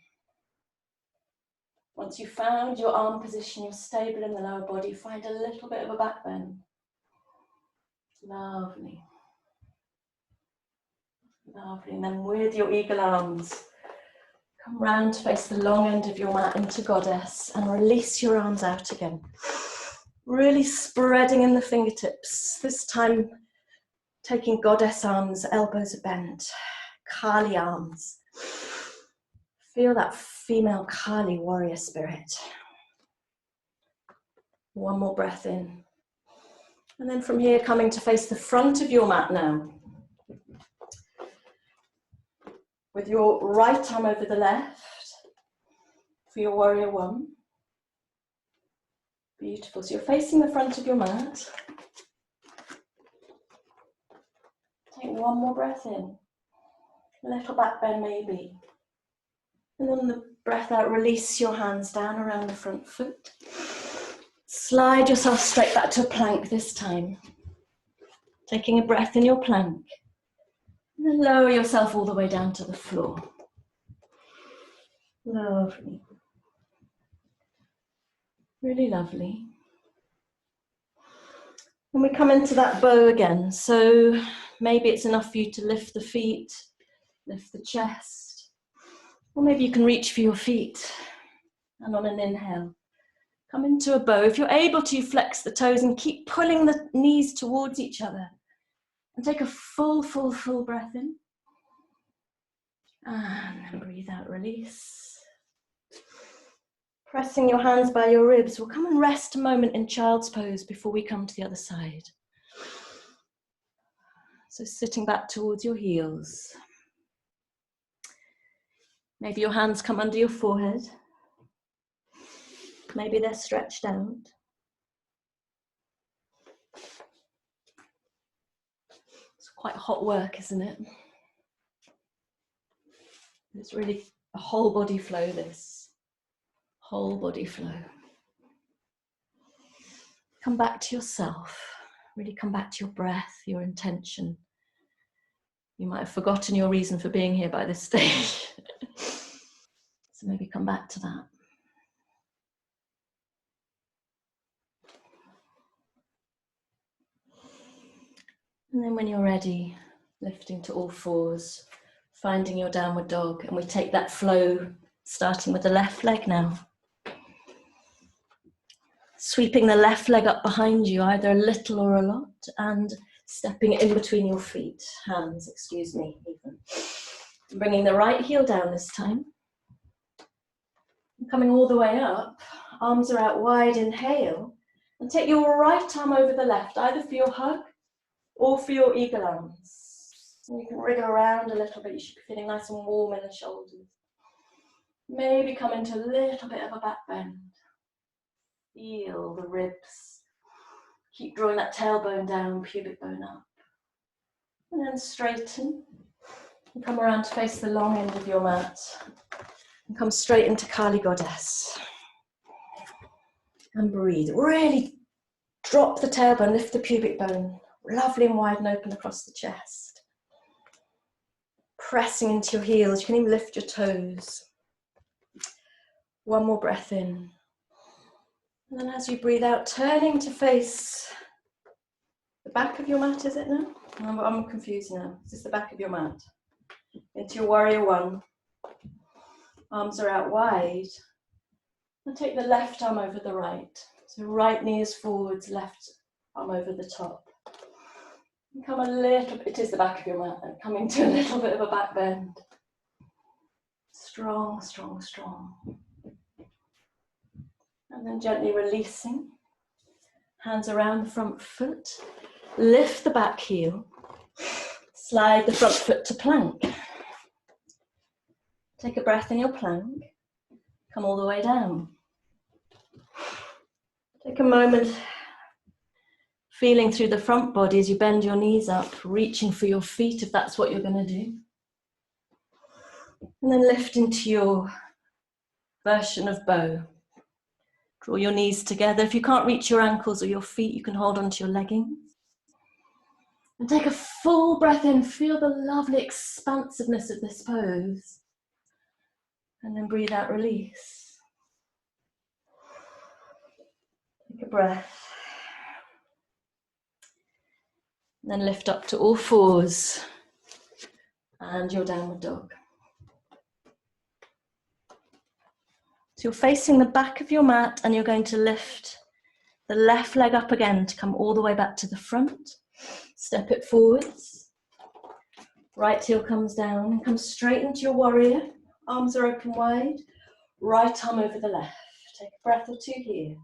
Once you've found your arm position, you're stable in the lower body, find a little bit of a back bend. Lovely. Lovely. And then with your eagle arms, come round to face the long end of your mat into goddess and release your arms out again. Really spreading in the fingertips. This time taking goddess arms, elbows are bent. Kali arms. Feel that female Kali warrior spirit. One more breath in. And then from here, coming to face the front of your mat now. With your right arm over the left for your warrior one. Beautiful. So you're facing the front of your mat. Take one more breath in. A little back bend maybe. And on the breath out, release your hands down around the front foot. Slide yourself straight back to a plank this time. Taking a breath in your plank. And then lower yourself all the way down to the floor. Lovely. Really lovely. And we come into that bow again. So maybe it's enough for you to lift the feet, lift the chest. Or maybe you can reach for your feet. And on an inhale, come into a bow. If you're able to, flex the toes and keep pulling the knees towards each other. And take a full breath in. And then breathe out, release. Pressing your hands by your ribs. We'll come and rest a moment in child's pose before we come to the other side. So sitting back towards your heels. Maybe your hands come under your forehead. Maybe they're stretched out. It's quite hot work, isn't it? It's really a whole body flow, this. Whole body flow. Come back to yourself. Really come back to your breath, your intention. You might have forgotten your reason for being here by this stage. So maybe come back to that. And then when you're ready, lifting to all fours, finding your downward dog, and we take that flow, starting with the left leg now. Sweeping the left leg up behind you, either a little or a lot, and stepping in between your feet, hands, excuse me, even. And bringing the right heel down this time. And coming all the way up, arms are out wide, inhale, and take your right arm over the left, either for your hug or for your eagle arms. And you can wriggle around a little bit, you should be feeling nice and warm in the shoulders. Maybe come into a little bit of a back bend. Feel the ribs. Keep drawing that tailbone down, pubic bone up. And then straighten. And come around to face the long end of your mat. And come straight into Kali Goddess. And breathe. Really drop the tailbone, lift the pubic bone. Lovely and wide and open across the chest. Pressing into your heels. You can even lift your toes. One more breath in. And then as you breathe out, turning to face the back of your mat, is it now? I'm confused now. Is this the back of your mat? Into your warrior one. Arms are out wide. And take the left arm over the right. So right knee is forwards, left arm over the top. And come a little bit, it is the back of your mat, and come into a little bit of a back bend. Strong, strong, strong. And then gently releasing. Hands around the front foot. Lift the back heel. Slide the front foot to plank. Take a breath in your plank. Come all the way down. Take a moment feeling through the front body as you bend your knees up, reaching for your feet if that's what you're going to do. And then lift into your version of bow. Draw your knees together. If you can't reach your ankles or your feet, you can hold onto your leggings. And take a full breath in. Feel the lovely expansiveness of this pose. And then breathe out, release. Take a breath. And then lift up to all fours. And your downward dog. So you're facing the back of your mat and you're going to lift the left leg up again to come all the way back to the front. Step it forwards. Right heel comes down and come straight into your warrior. Arms are open wide. Right arm over the left. Take a breath or two here.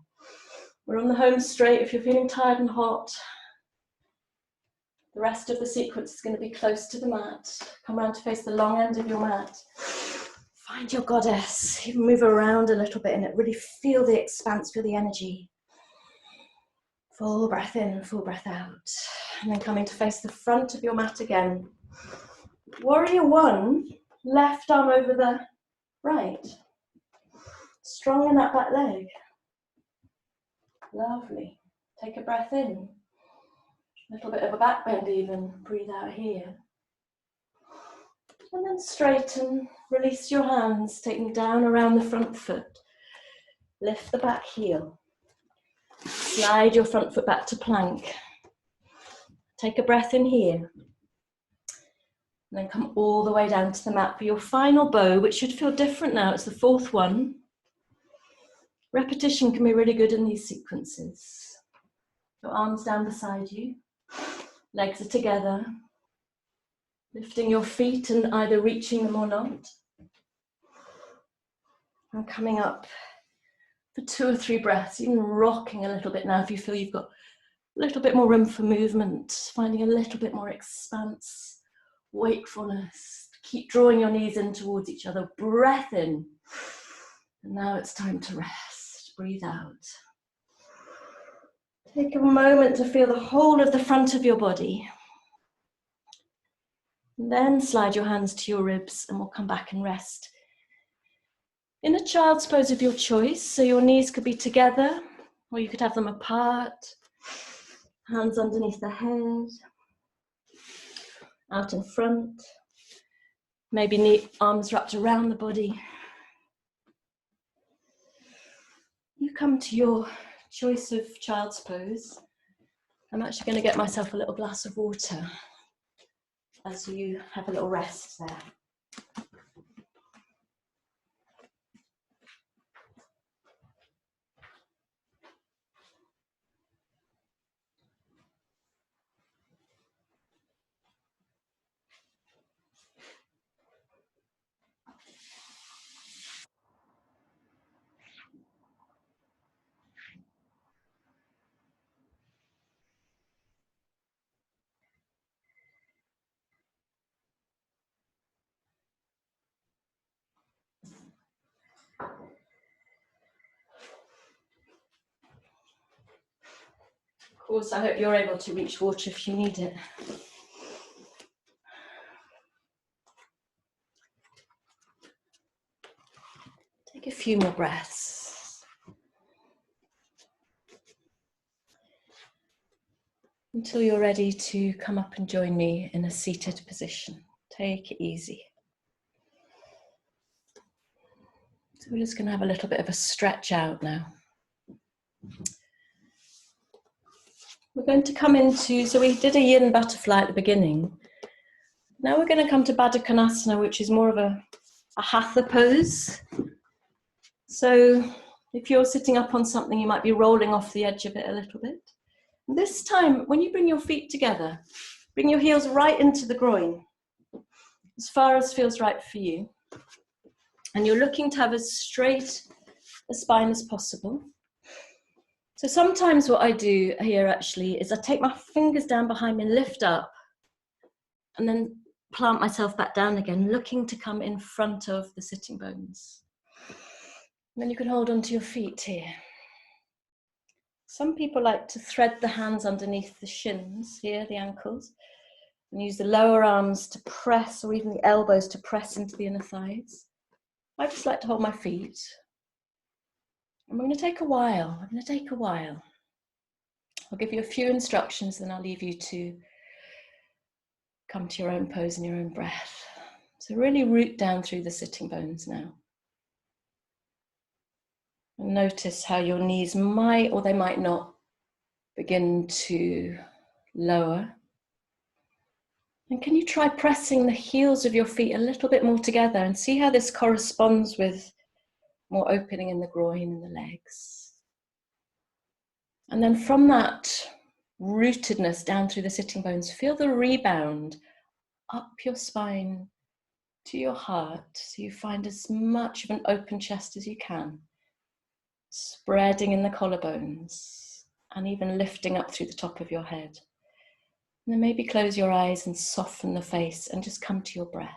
We're on the home straight. If you're feeling tired and hot, the rest of the sequence is going to be close to the mat. Come around to face the long end of your mat. Find your goddess. You move around a little bit in it. Really feel the expanse, feel the energy. Full breath in, full breath out. And then coming to face the front of your mat again. Warrior one, left arm over the right. Strong in that back leg. Lovely. Take a breath in. A little bit of a back bend even. Breathe out here. And then straighten, release your hands, taking down around the front foot. Lift the back heel. Slide your front foot back to plank. Take a breath in here. And then come all the way down to the mat for your final bow, which should feel different now. It's the fourth one. Repetition can be really good in these sequences. Your arms down beside you. Legs are together. Lifting your feet and either reaching them or not. And coming up for 2 or 3 breaths, even rocking a little bit now if you feel you've got a little bit more room for movement, finding a little bit more expanse, wakefulness. Keep drawing your knees in towards each other. Breath in. And now it's time to rest. Breathe out. Take a moment to feel the whole of the front of your body. And then slide your hands to your ribs and we'll come back and rest in a child's pose of your choice. So your knees could be together or you could have them apart. Hands underneath the head, out in front. Maybe arms wrapped around the body. You come to your choice of child's pose. I'm actually going to get myself a little glass of water as you have a little rest there. Of course, I hope you're able to reach water if you need it. Take a few more breaths. Until you're ready to come up and join me in a seated position. Take it easy. So we're just going to have a little bit of a stretch out now. We're going to come into, so we did a yin butterfly at the beginning. Now we're going to come to Baddha Konasana, which is more of a hatha pose. So If you're sitting up on something, you might be rolling off the edge of it a little bit. And this time, when you bring your feet together, bring your heels right into the groin, as far as feels right for you. And you're looking to have as straight a spine as possible. So sometimes what I do here actually is I take my fingers down behind me and lift up, and then plant myself back down again, looking to come in front of the sitting bones. And then you can hold onto your feet here. Some people like to thread the hands underneath the shins here, the ankles, and use the lower arms to press, or even the elbows to press into the inner thighs. I just like to hold my feet. And we're going to take a while. I'll give you a few instructions, then I'll leave you to come to your own pose and your own breath. So really root down through the sitting bones now. And notice how your knees might, or they might not, begin to lower. And can you try pressing the heels of your feet a little bit more together and see how this corresponds with more opening in the groin and the legs. And then from that rootedness down through the sitting bones, feel the rebound up your spine to your heart, so you find as much of an open chest as you can, spreading in the collarbones and even lifting up through the top of your head. And then maybe close your eyes and soften the face and just come to your breath.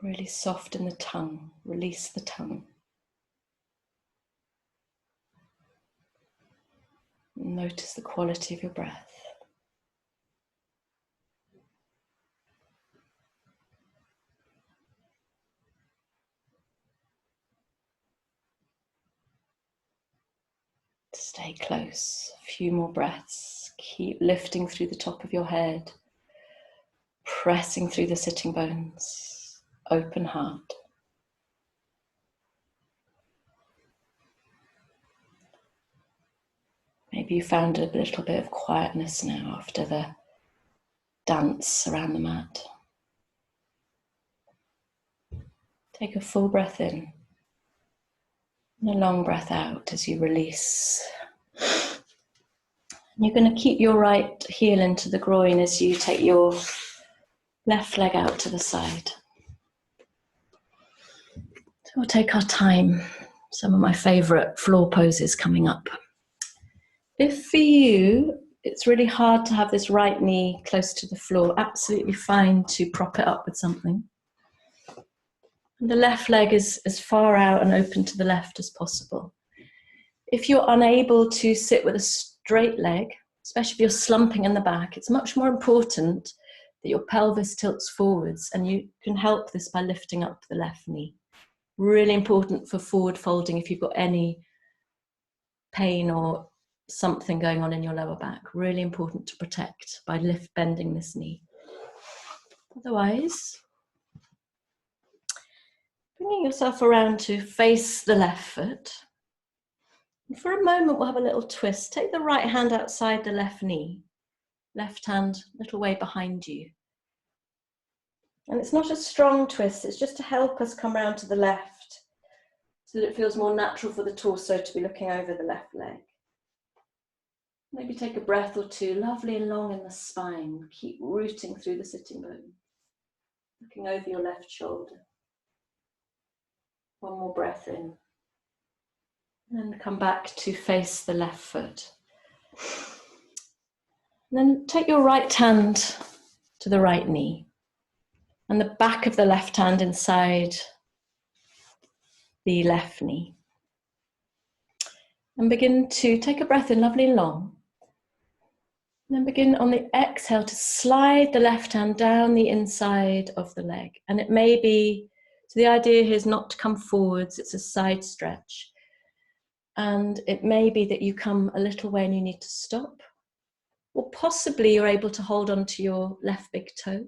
Really soften the tongue, release the tongue. Notice the quality of your breath. Stay close, a few more breaths. Keep lifting through the top of your head, pressing through the sitting bones, open heart. Maybe you found a little bit of quietness now after the dance around the mat. Take a full breath in and a long breath out as you release. And you're going to keep your right heel into the groin as you take your left leg out to the side. So we'll take our time. Some of my favourite floor poses coming up. If for you, it's really hard to have this right knee close to the floor, absolutely fine to prop it up with something. And the left leg is as far out and open to the left as possible. If you're unable to sit with a straight leg, especially if you're slumping in the back, it's much more important that your pelvis tilts forwards, and you can help this by lifting up the left knee. Really important for forward folding if you've got any pain or something going on in your lower back. Really important to protect by bending this knee. Otherwise, bringing yourself around to face the left foot. And for a moment, we'll have a little twist. Take the right hand outside the left knee. Left hand a little way behind you. And it's not a strong twist, it's just to help us come round to the left so that it feels more natural for the torso to be looking over the left leg. Maybe take a breath or two, lovely and long in the spine. Keep rooting through the sitting bone. Looking over your left shoulder. One more breath in. And then come back to face the left foot. And then take your right hand to the right knee. And the back of the left hand inside the left knee. And begin to take a breath in, lovely and long. And then begin on the exhale to slide the left hand down the inside of the leg. And it may be, so the idea here is not to come forwards, it's a side stretch. And it may be that you come a little way and you need to stop. Or possibly you're able to hold on to your left big toe.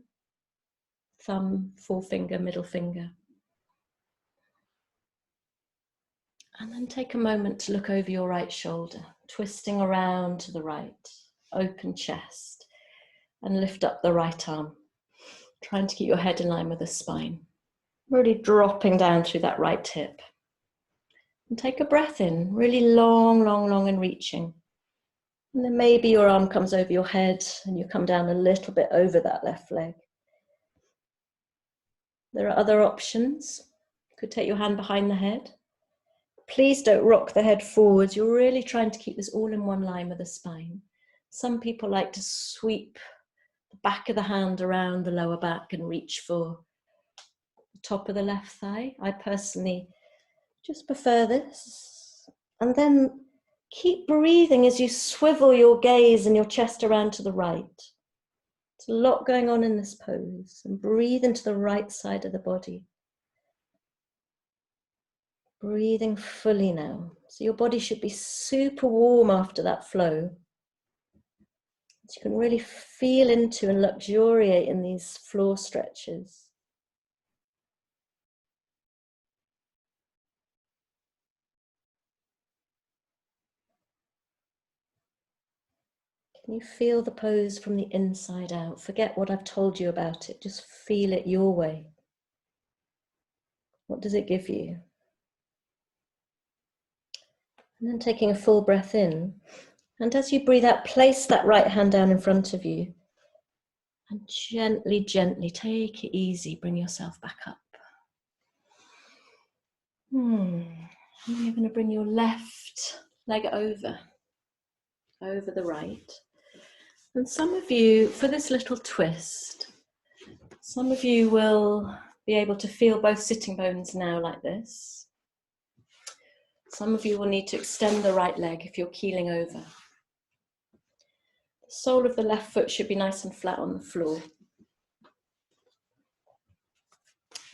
Thumb, forefinger, middle finger. And then take a moment to look over your right shoulder, twisting around to the right, open chest. And lift up the right arm, trying to keep your head in line with the spine. Really dropping down through that right hip. And take a breath in, really long, long, long and reaching. And then maybe your arm comes over your head and you come down a little bit over that left leg. There are other options. You could take your hand behind the head. Please don't rock the head forwards. You're really trying to keep this all in one line with the spine. Some people like to sweep the back of the hand around the lower back and reach for the top of the left thigh. I personally just prefer this. And then keep breathing as you swivel your gaze and your chest around to the right. There's a lot going on in this pose. And breathe into the right side of the body. Breathing fully now. So your body should be super warm after that flow. So you can really feel into and luxuriate in these floor stretches. Can you feel the pose from the inside out? Forget what I've told you about it. Just feel it your way. What does it give you? And then taking a full breath in. And as you breathe out, place that right hand down in front of you. And gently, gently, take it easy. Bring yourself back up. And you're going to bring your left leg over the right. And some of you, for this little twist, some of you will be able to feel both sitting bones now like this. Some of you will need to extend the right leg if you're keeling over. The sole of the left foot should be nice and flat on the floor.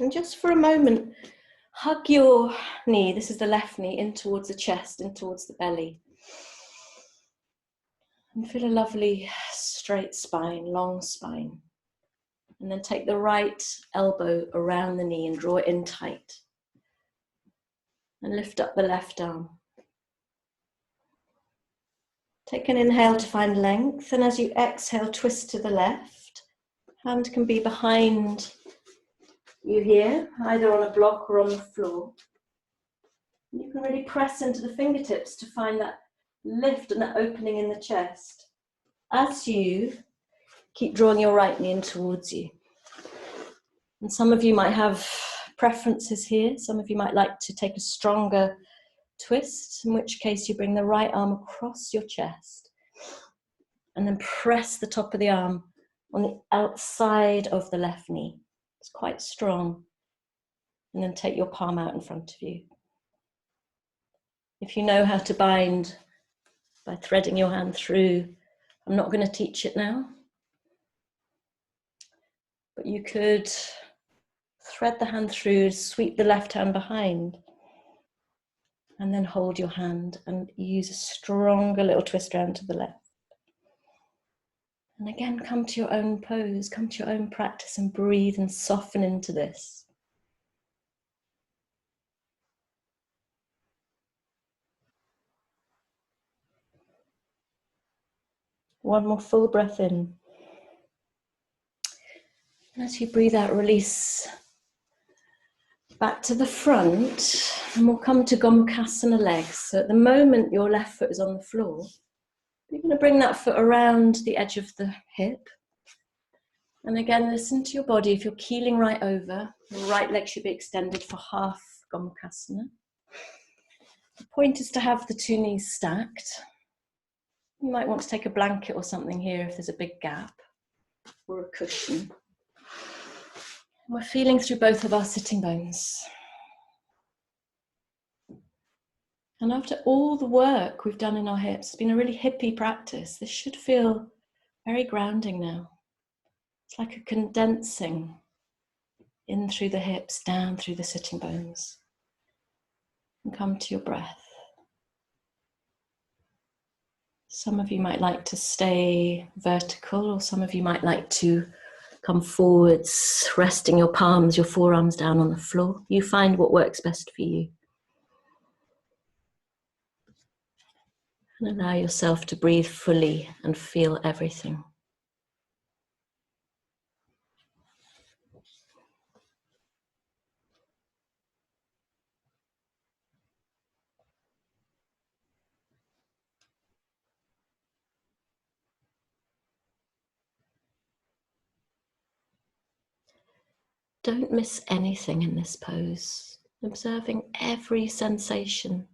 And just for a moment, hug your knee, this is the left knee, in towards the chest, in towards the belly. And feel a lovely straight spine, long spine. And then take the right elbow around the knee and draw it in tight. And lift up the left arm. Take an inhale to find length, and as you exhale, twist to the left. Hand can be behind you here, either on a block or on the floor. You can really press into the fingertips to find that lift and that opening in the chest as you keep drawing your right knee in towards you. And some of you might have preferences here. Some of you might like to take a stronger twist, in which case you bring the right arm across your chest and then press the top of the arm on the outside of the left knee. It's quite strong. And then take your palm out in front of you. If you know how to bind by threading your hand through, I'm not going to teach it now, but you could thread the hand through, sweep the left hand behind, and then hold your hand and use a stronger little twist around to the left. And again, come to your own pose, come to your own practice and breathe and soften into this. One more full breath in. And as you breathe out, release back to the front, and we'll come to Gomukhasana legs. So at the moment, your left foot is on the floor. You're going to bring that foot around the edge of the hip. And again, listen to your body. If you're keeling right over, the right leg should be extended for half Gomukhasana. The point is to have the two knees stacked. You might want to take a blanket or something here if there's a big gap, or a cushion. We're feeling through both of our sitting bones. And after all the work we've done in our hips, it's been a really hippie practice. This should feel very grounding now. It's like a condensing in through the hips, down through the sitting bones. And come to your breath. Some of you might like to stay vertical, or some of you might like to come forwards, resting your palms, your forearms down on the floor. You find what works best for you. And allow yourself to breathe fully and feel everything. Don't miss anything in this pose. Observing every sensation.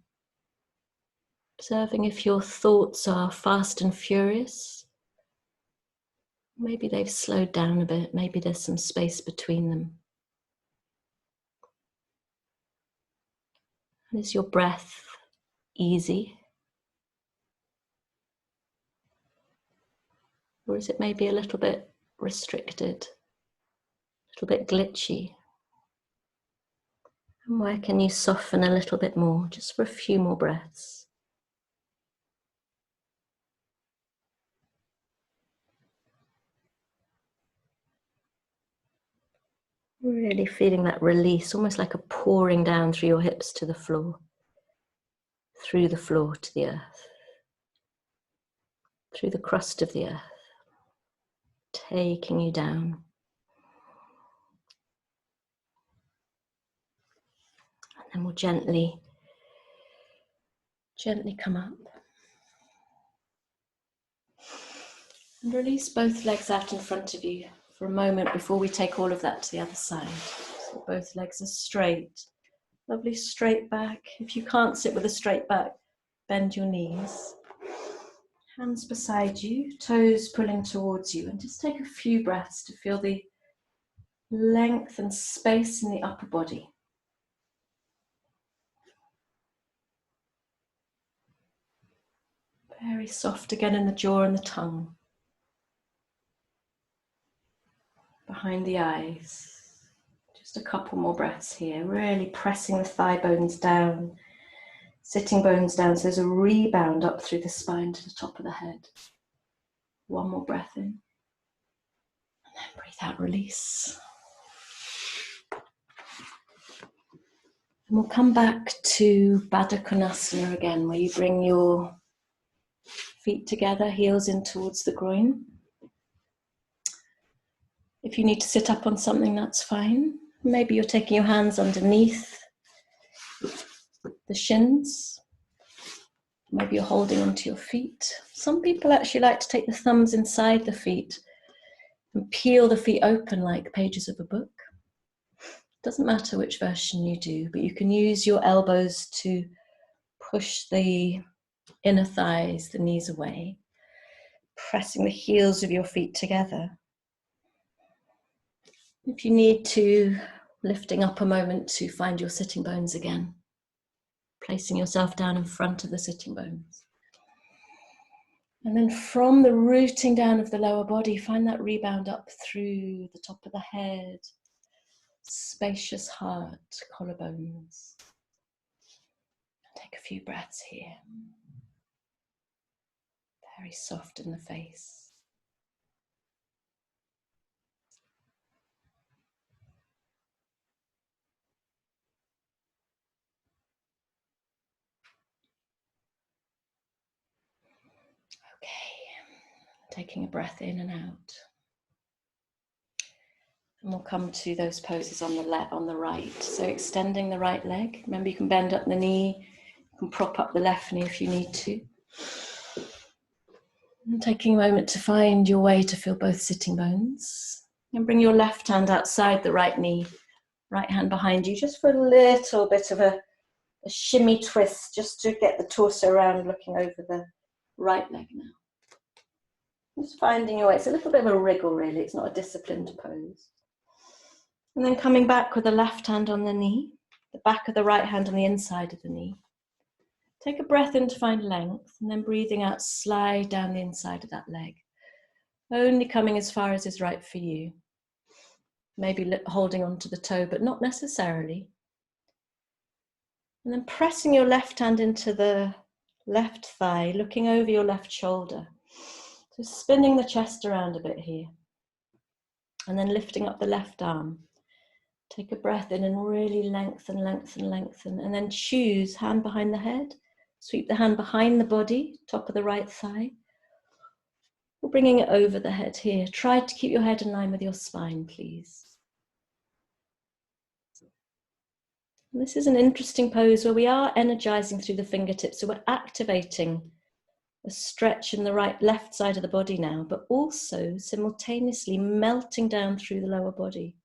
Observing if your thoughts are fast and furious. Maybe they've slowed down a bit. Maybe there's some space between them. And is your breath easy? Or is it maybe a little bit restricted? A little bit glitchy? And where can you soften a little bit more, just for a few more breaths? Really feeling that release, almost like a pouring down through your hips to the floor, through the floor to the earth, through the crust of the earth, taking you down. And then we'll gently come up. And release both legs out in front of you for a moment before we take all of that to the other side. So both legs are straight. Lovely straight back. If you can't sit with a straight back, bend your knees. Hands beside you, toes pulling towards you, and just take a few breaths to feel the length and space in the upper body. Very soft again in the jaw and the tongue. Behind the eyes. Just a couple more breaths here, really pressing the thigh bones down, sitting bones down, so there's a rebound up through the spine to the top of the head. One more breath in, and then breathe out, release. And we'll come back to Baddha Konasana again, where you bring your feet together, heels in towards the groin. If you need to sit up on something, that's fine. Maybe you're taking your hands underneath the shins. Maybe you're holding onto your feet. Some people actually like to take the thumbs inside the feet and peel the feet open like pages of a book. Doesn't matter which version you do, but you can use your elbows to push the inner thighs, the knees away, pressing the heels of your feet together. If you need to, lifting up a moment to find your sitting bones again, placing yourself down in front of the sitting bones. And then from the rooting down of the lower body, find that rebound up through the top of the head, spacious heart, collarbones. Take a few breaths here. Very soft in the face. Okay, taking a breath in and out. And we'll come to those poses on the right. So extending the right leg. Remember, you can bend up the knee, you can prop up the left knee if you need to. And taking a moment to find your way to feel both sitting bones. And bring your left hand outside the right knee, right hand behind you, just for a little bit of a shimmy twist, just to get the torso around, looking over the right leg now. Just finding your way. It's a little bit of a wriggle, really. It's not a disciplined pose. And then coming back with the left hand on the knee, the back of the right hand on the inside of the knee. Take a breath in to find length, and then breathing out, slide down the inside of that leg. Only coming as far as is right for you. Maybe holding onto the toe, but not necessarily. And then pressing your left hand into the left thigh, looking over your left shoulder. So spinning the chest around a bit here. And then lifting up the left arm. Take a breath in and really lengthen, lengthen, lengthen. And then choose hand behind the head. Sweep the hand behind the body, top of the right thigh. We're bringing it over the head here. Try to keep your head in line with your spine, please. And this is an interesting pose where we are energizing through the fingertips. So we're activating a stretch in the left side of the body now, but also simultaneously melting down through the lower body.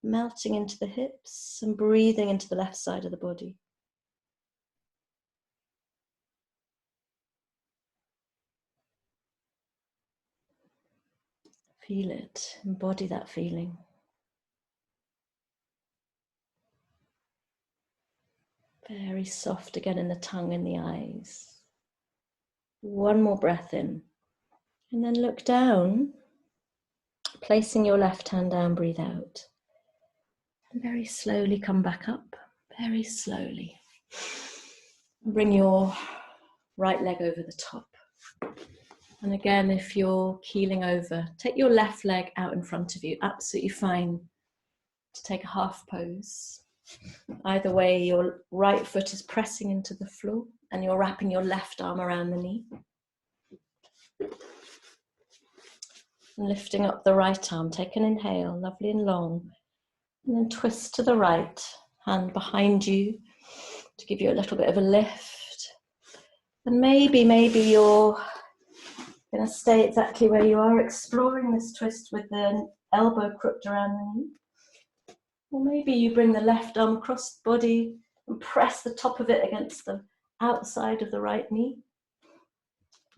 melting into the hips and breathing into the left side of the body. Feel it, embody that feeling. Very soft again in the tongue and the eyes. One more breath in. And then look down, placing your left hand down, breathe out. And very slowly come back up, very slowly. Bring your right leg over the top. And again, if you're keeling over, take your left leg out in front of you. Absolutely fine to take a half pose. Either way, your right foot is pressing into the floor and you're wrapping your left arm around the knee. And lifting up the right arm, take an inhale, lovely and long. And then twist to the right, hand behind you to give you a little bit of a lift. And maybe you're going to stay exactly where you are, exploring this twist with the elbow crooked around the knee. Or maybe you bring the left arm across the body and press the top of it against the outside of the right knee.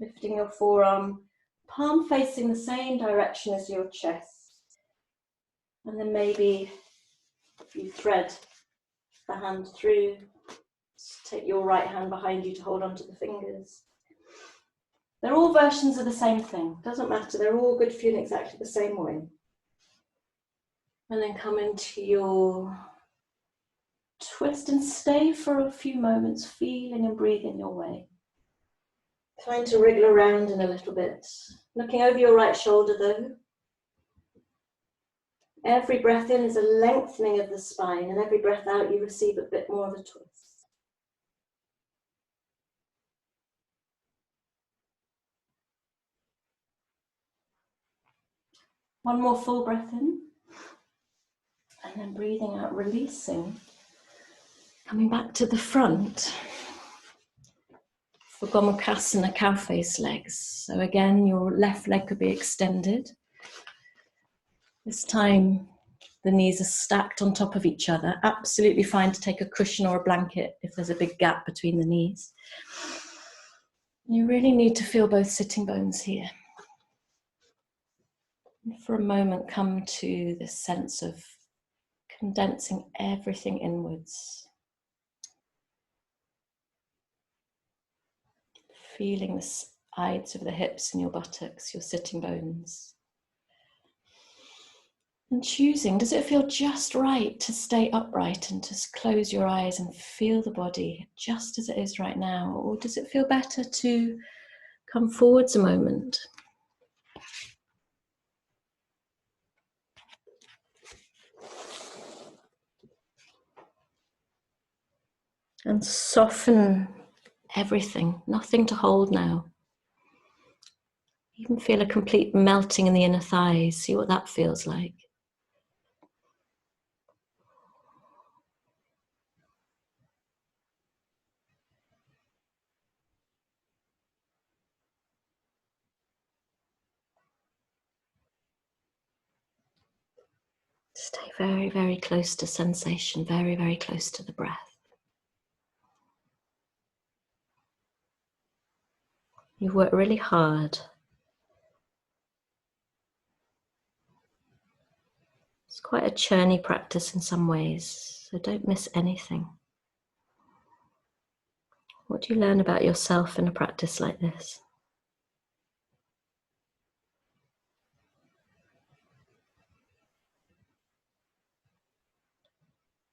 Lifting your forearm, palm facing the same direction as your chest. And then maybe you thread the hand through, take your right hand behind you to hold onto the fingers. They're all versions of the same thing, doesn't matter, they're all good feeling exactly the same way. And then come into your twist and stay for a few moments, feeling and breathing your way. Trying to wriggle around in a little bit. Looking over your right shoulder though. Every breath in is a lengthening of the spine, and every breath out you receive a bit more of a twist. One more full breath in. And then breathing out, releasing. Coming back to the front. For Gomukhasana, cow face legs. So again, your left leg could be extended. This time, the knees are stacked on top of each other. Absolutely fine to take a cushion or a blanket if there's a big gap between the knees. You really need to feel both sitting bones here. And for a moment, come to this sense of condensing everything inwards. Feeling the sides of the hips and your buttocks, your sitting bones. And choosing, does it feel just right to stay upright and just close your eyes and feel the body just as it is right now? Or does it feel better to come forwards a moment? And soften everything, nothing to hold now. Even feel a complete melting in the inner thighs. See what that feels like. Stay very, very close to sensation, very, very close to the breath. You've worked really hard. It's quite a churny practice in some ways, so don't miss anything. What do you learn about yourself in a practice like this?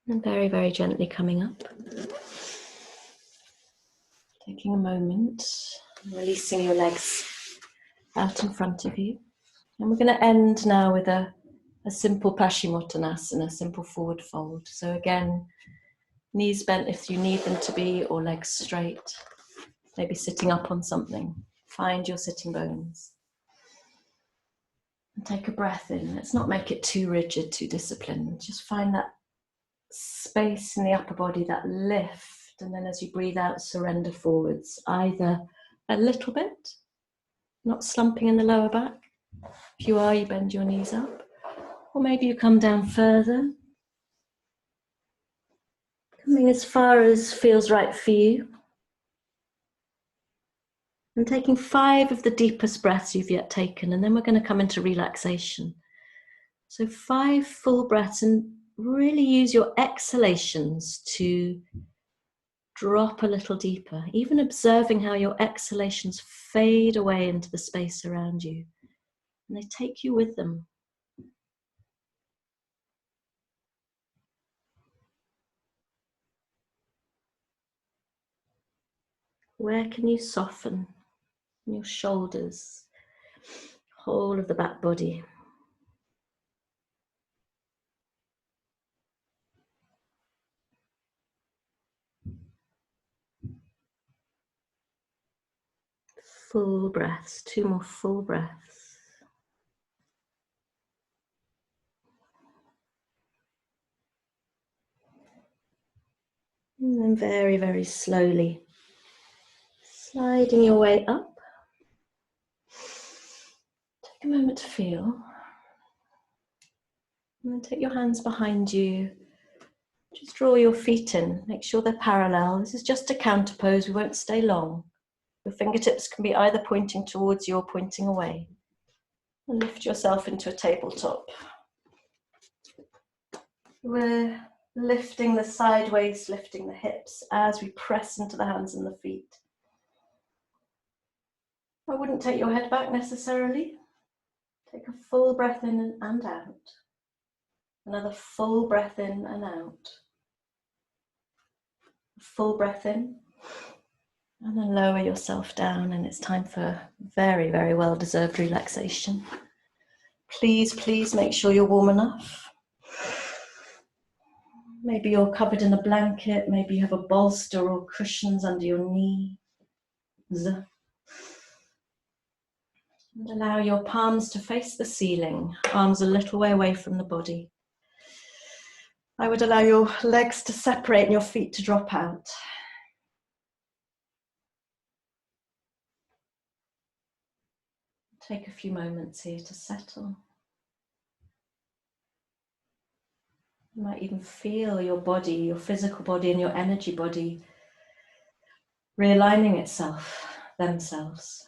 And very, very gently coming up. Taking a moment, releasing your legs out in front of you. And we're going to end now with a simple Paschimottanasana, a simple forward fold. So again, knees bent if you need them to be, or legs straight. Maybe sitting up on something. Find your sitting bones. And take a breath in. Let's not make it too rigid, too disciplined. Just find that space in the upper body, that lift. And then as you breathe out, surrender forwards. Either a little bit, not slumping in the lower back. If you are, you bend your knees up. Or maybe you come down further, Coming as far as feels right for you. And taking 5 of the deepest breaths you've yet taken, and then we're going to come into relaxation. So 5 full breaths, and really use your exhalations to drop a little deeper, even observing how your exhalations fade away into the space around you. And they take you with them. Where can you soften? Your shoulders, whole of the back body. Full breaths, 2 more full breaths. And then very, very slowly, sliding your way up. Take a moment to feel. And then take your hands behind you. Just draw your feet in. Make sure they're parallel. This is just a counter pose. We won't stay long. Your fingertips can be either pointing towards you or pointing away. And lift yourself into a tabletop. We're lifting the sideways, lifting the hips as we press into the hands and the feet. I wouldn't take your head back necessarily. Take a full breath in and out. Another full breath in and out. Full breath in. And then lower yourself down, and it's time for very, very well-deserved relaxation. Please, please make sure you're warm enough. Maybe you're covered in a blanket, maybe you have a bolster or cushions under your knees. And allow your palms to face the ceiling, arms a little way away from the body. I would allow your legs to separate and your feet to drop out. Take a few moments here to settle. You might even feel your body, your physical body and your energy body realigning itself, themselves.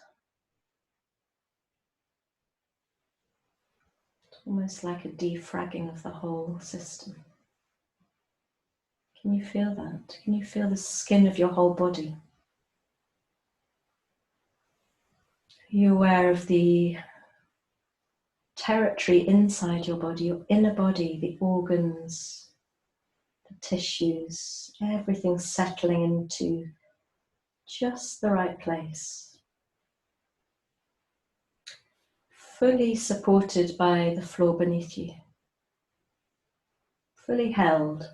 Almost like a defragging of the whole system. Can you feel that? Can you feel the skin of your whole body? Are you aware of the territory inside your body, your inner body, the organs, the tissues, everything settling into just the right place? Fully supported by the floor beneath you. Fully held.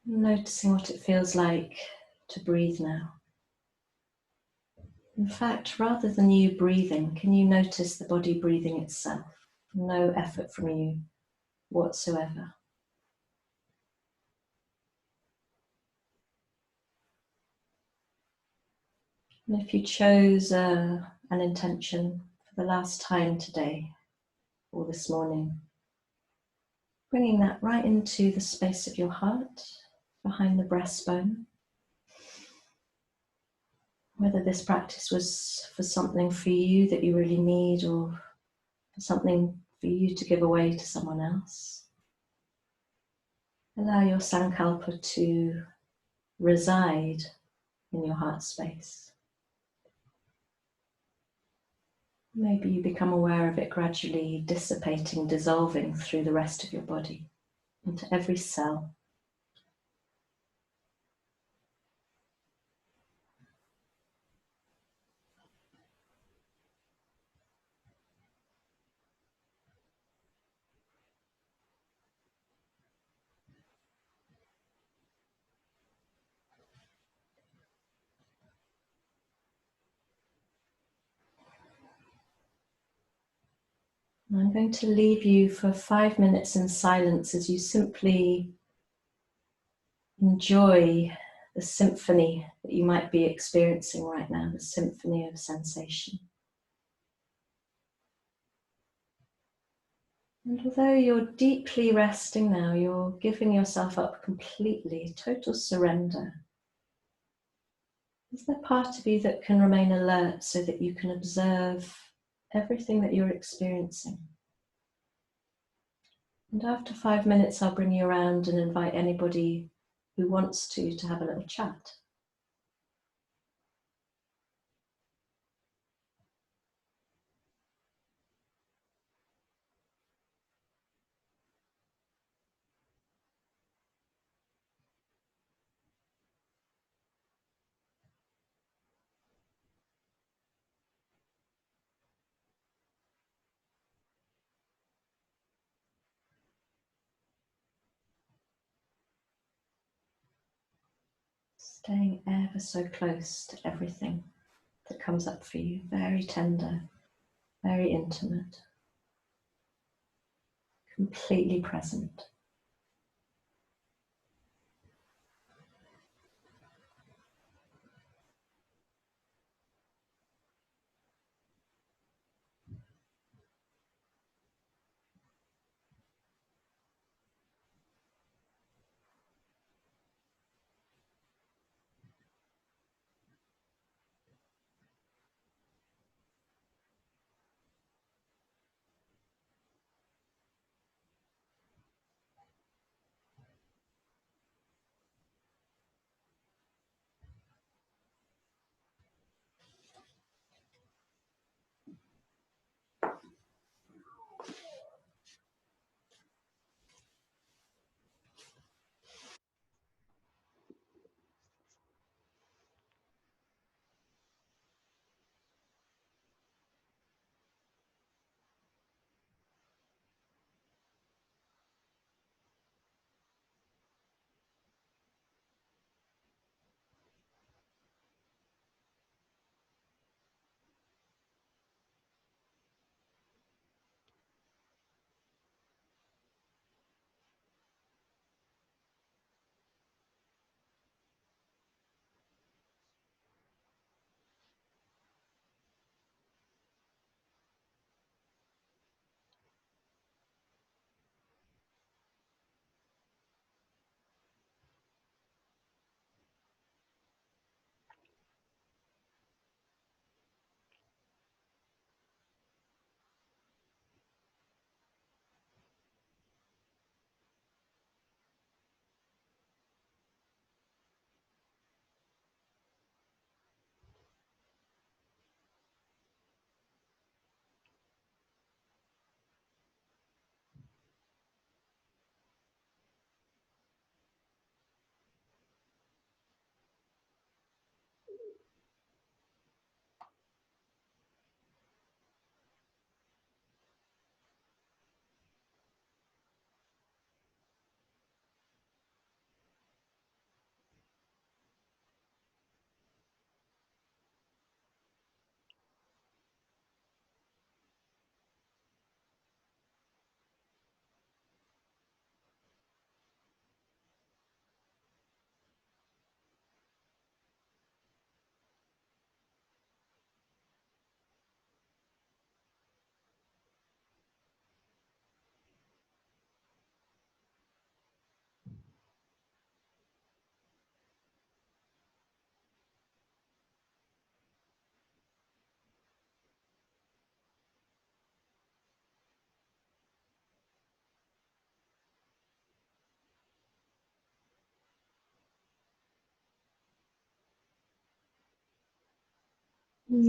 Noticing what it feels like to breathe now. In fact, rather than you breathing, can you notice the body breathing itself? No effort from you whatsoever. And if you chose an intention for the last time today or this morning, bringing that right into the space of your heart, behind the breastbone. Whether this practice was for something for you that you really need or for something for you to give away to someone else. Allow your sankalpa to reside in your heart space. Maybe you become aware of it gradually dissipating, dissolving through the rest of your body, into every cell. I'm going to leave you for 5 minutes in silence as you simply enjoy the symphony that you might be experiencing right now, the symphony of sensation. And although you're deeply resting now, you're giving yourself up completely, total surrender. Is there part of you that can remain alert so that you can observe everything that you're experiencing? And after 5 minutes, I'll bring you around and invite anybody who wants to have a little chat. Staying ever so close to everything that comes up for you, very tender, very intimate, completely present.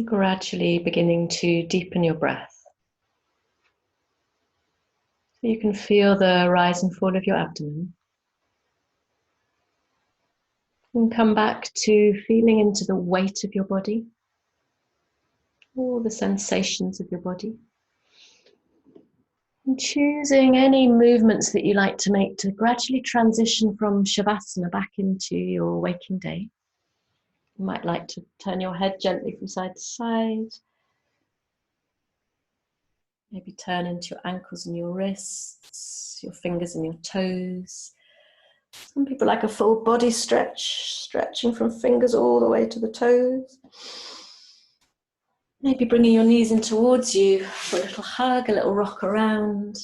Gradually beginning to deepen your breath. You can feel the rise and fall of your abdomen. And come back to feeling into the weight of your body, all the sensations of your body. And choosing any movements that you like to make to gradually transition from Shavasana back into your waking day. You might like to turn your head gently from side to side. Maybe turn into your ankles and your wrists, your fingers and your toes. Some people like a full body stretch, stretching from fingers all the way to the toes. Maybe bringing your knees in towards you for a little hug, a little rock around.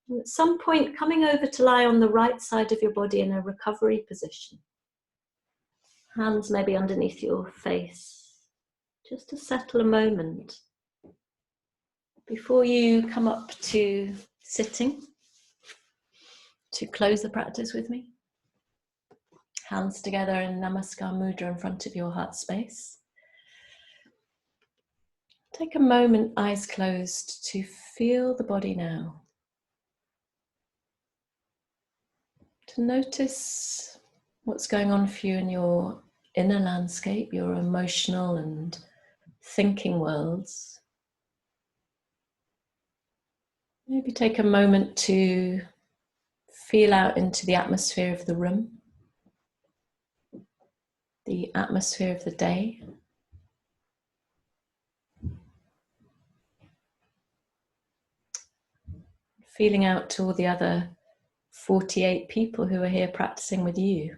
And at some point, coming over to lie on the right side of your body in a recovery position. Hands maybe underneath your face, just to settle a moment. Before you come up to sitting, to close the practice with me. Hands together in Namaskar mudra in front of your heart space. Take a moment, eyes closed, to feel the body now. To notice what's going on for you in your inner landscape, your emotional and thinking worlds. Maybe take a moment to feel out into the atmosphere of the room, the atmosphere of the day. Feeling out to all the other 48 people who are here practicing with you.